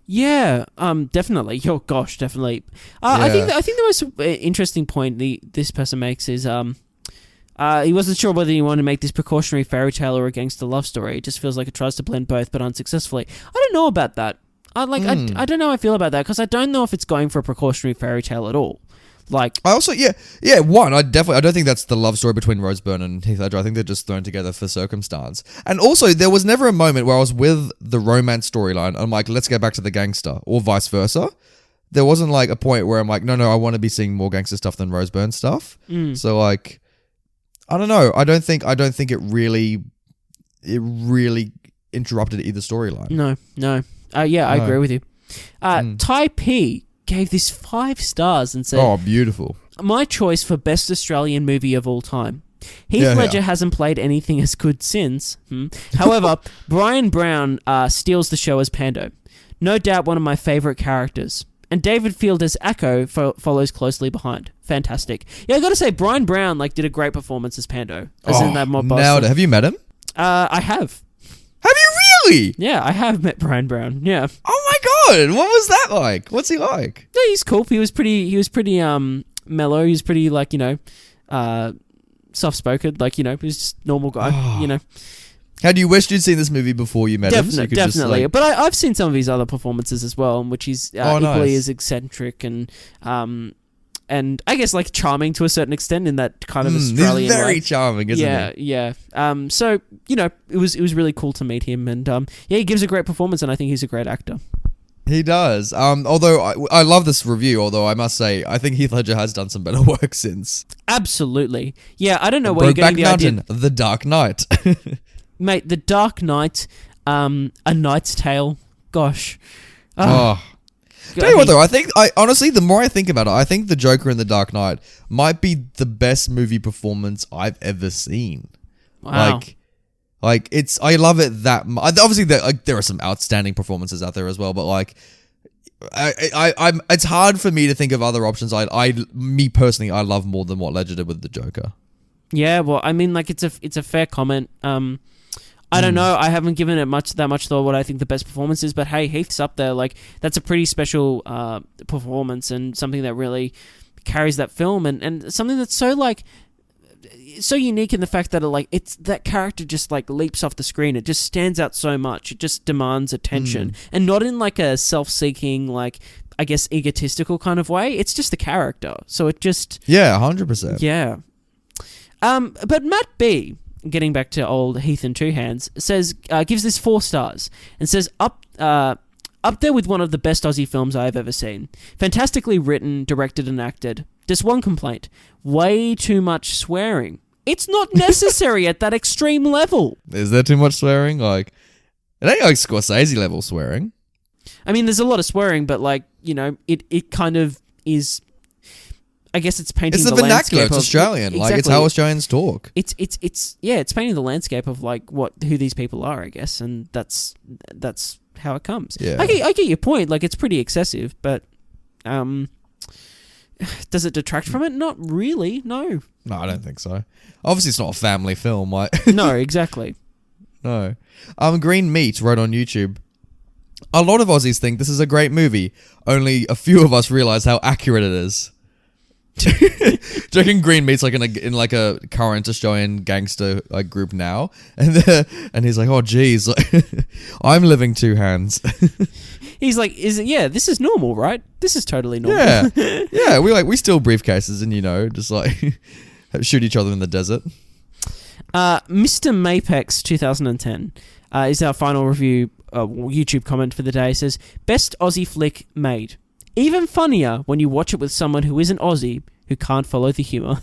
Speaker 2: Yeah, definitely. Oh gosh, definitely. I think the most interesting point this person makes is he wasn't sure whether he wanted to make this precautionary fairy tale or a gangster love story. It just feels like it tries to blend both, but unsuccessfully. I don't know about that. I don't know how I feel about that, because I don't know if it's going for a precautionary fairy tale at all. Like,
Speaker 1: I also, I don't think that's the love story between Byrne and Heath Ledger. I think they're just thrown together for circumstance. And also, there was never a moment where I was with the romance storyline, I'm like, let's get back to the gangster, or vice versa. There wasn't like a point where I'm like, no, I want to be seeing more gangster stuff than Byrne stuff. So like, I don't know. I don't think it really interrupted either storyline.
Speaker 2: No. I agree with you. Tai P gave this 5 stars and said,
Speaker 1: oh, beautiful.
Speaker 2: My choice for best Australian movie of all time. Heath Ledger hasn't played anything as good since. However, Brian Brown steals the show as Pando. No doubt one of my favourite characters. And David Fielder's Akko follows closely behind. Fantastic. Yeah, I gotta say, Brian Brown did a great performance as Pando. In that mob boss.
Speaker 1: Nailed it. Have you met him?
Speaker 2: I have.
Speaker 1: Have you really?
Speaker 2: Yeah, I have met Brian Brown. Yeah.
Speaker 1: Oh my god, what was that like? What's he like?
Speaker 2: No, he's cool. He was pretty mellow. He was pretty soft spoken. He was just normal guy.
Speaker 1: How do you wish you'd seen this movie before you met him? So
Speaker 2: definitely. But I've seen some of his other performances as well, in which he's equally as eccentric and I guess charming to a certain extent in that kind of Australian
Speaker 1: he's very
Speaker 2: way.
Speaker 1: charming, isn't he?
Speaker 2: Yeah. So it was really cool to meet him, and he gives a great performance, and I think he's a great actor.
Speaker 1: He does. Although I love this review, although I must say, I think Heath Ledger has done some better work since.
Speaker 2: Absolutely. Yeah, I don't know where you're getting the
Speaker 1: Mountain,
Speaker 2: idea.
Speaker 1: The Dark Knight.
Speaker 2: Mate, The Dark Knight, A Knight's Tale. Gosh.
Speaker 1: Tell you what though, honestly, the more I think about it, I think the Joker in The Dark Knight might be the best movie performance I've ever seen.
Speaker 2: Wow.
Speaker 1: I love it that much. Obviously, there are some outstanding performances out there as well, but it's hard for me to think of other options. Me personally, I love more than what Ledger did with the Joker.
Speaker 2: Yeah, well, I mean, it's a fair comment. I don't know. I haven't given it that much thought what I think the best performance is, but hey, Heath's up there. That's a pretty special performance and something that really carries that film and something that's so unique in the fact that it's that character just leaps off the screen. It just stands out so much. It just demands attention, and not in a self-seeking, I guess egotistical kind of way. It's just the character. So it just
Speaker 1: 100%.
Speaker 2: Yeah. But Matt B, getting back to old Heath and Two Hands, says gives this 4 stars and says up there with one of the best Aussie films I've ever seen. Fantastically written, directed, and acted. Just one complaint: way too much swearing. It's not necessary at that extreme level.
Speaker 1: Is there too much swearing? It ain't Scorsese level swearing.
Speaker 2: I mean, there's a lot of swearing, but it kind of is. I guess it's painting.
Speaker 1: It's the vernacular. It's Australian.
Speaker 2: Exactly.
Speaker 1: It's how Australians talk.
Speaker 2: It's painting the landscape of who these people are, I guess, and that's how it comes.
Speaker 1: Yeah.
Speaker 2: I get your point. It's pretty excessive, but does it detract from it? Not really. No.
Speaker 1: No, I don't think so. Obviously, it's not a family film.
Speaker 2: No, exactly.
Speaker 1: No. Green Meat wrote on YouTube. A lot of Aussies think this is a great movie. Only a few of us realize how accurate it is. Do you reckon Green Meat's in a current Australian gangster group now? And he's like, oh geez, I'm living two hands.
Speaker 2: He's like, this is normal, right? This is totally normal.
Speaker 1: Yeah. Yeah, we steal briefcases and just shoot each other in the desert.
Speaker 2: Mr. Mapex 2010 is our final review YouTube comment for the day. It says, best Aussie flick made. Even funnier when you watch it with someone who isn't Aussie, who can't follow the humour.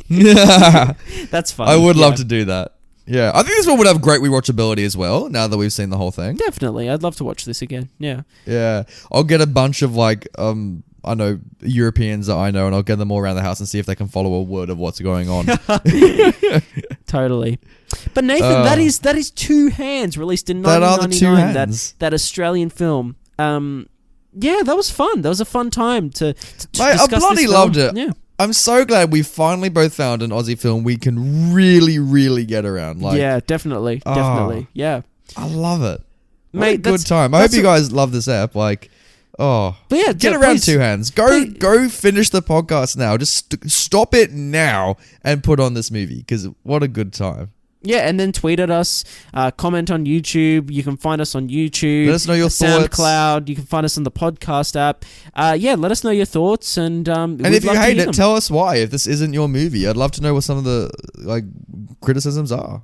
Speaker 1: Yeah.
Speaker 2: That's funny.
Speaker 1: I would love to do that. Yeah. I think this one would have great rewatchability as well, now that we've seen the whole thing.
Speaker 2: Definitely. I'd love to watch this again. Yeah.
Speaker 1: Yeah. I'll get a bunch of I know Europeans that I know, and I'll get them all around the house and see if they can follow a word of what's going on.
Speaker 2: Totally. But Nathan, that is Two Hands, released in 1999. That Australian film. Yeah, that was fun. That was a fun time to discuss
Speaker 1: I bloody
Speaker 2: this
Speaker 1: loved
Speaker 2: film.
Speaker 1: it.
Speaker 2: Yeah.
Speaker 1: I'm so glad we finally both found an Aussie film we can really, really get around.
Speaker 2: Yeah, definitely. Definitely. Yeah.
Speaker 1: I love it.
Speaker 2: Mate,
Speaker 1: a good time. I hope you guys love this app. But yeah, get around Two Hands. Go finish the podcast now. Just stop it now and put on this movie, because what a good time.
Speaker 2: Yeah, and then tweet at us, comment on YouTube. You can find us on YouTube.
Speaker 1: Let us know your thoughts.
Speaker 2: SoundCloud. You can find us on the podcast app. Let us know your thoughts. And
Speaker 1: if you hate it, tell us why. If this isn't your movie, I'd love to know what some of the criticisms are.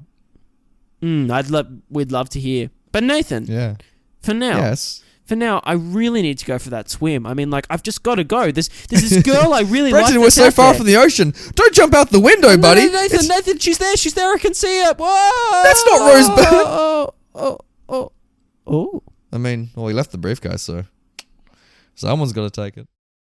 Speaker 2: We'd love to hear. But Nathan, for now, I really need to go for that swim. I mean, I've just got to go. There's this girl I really like.
Speaker 1: Brenton, we're so far from the ocean. Don't jump out the window, buddy.
Speaker 2: No, Nathan, she's there. I can see her. Whoa!
Speaker 1: That's not Rosebud.
Speaker 2: Oh.
Speaker 1: I mean, he left the briefcase, so someone's got to take it.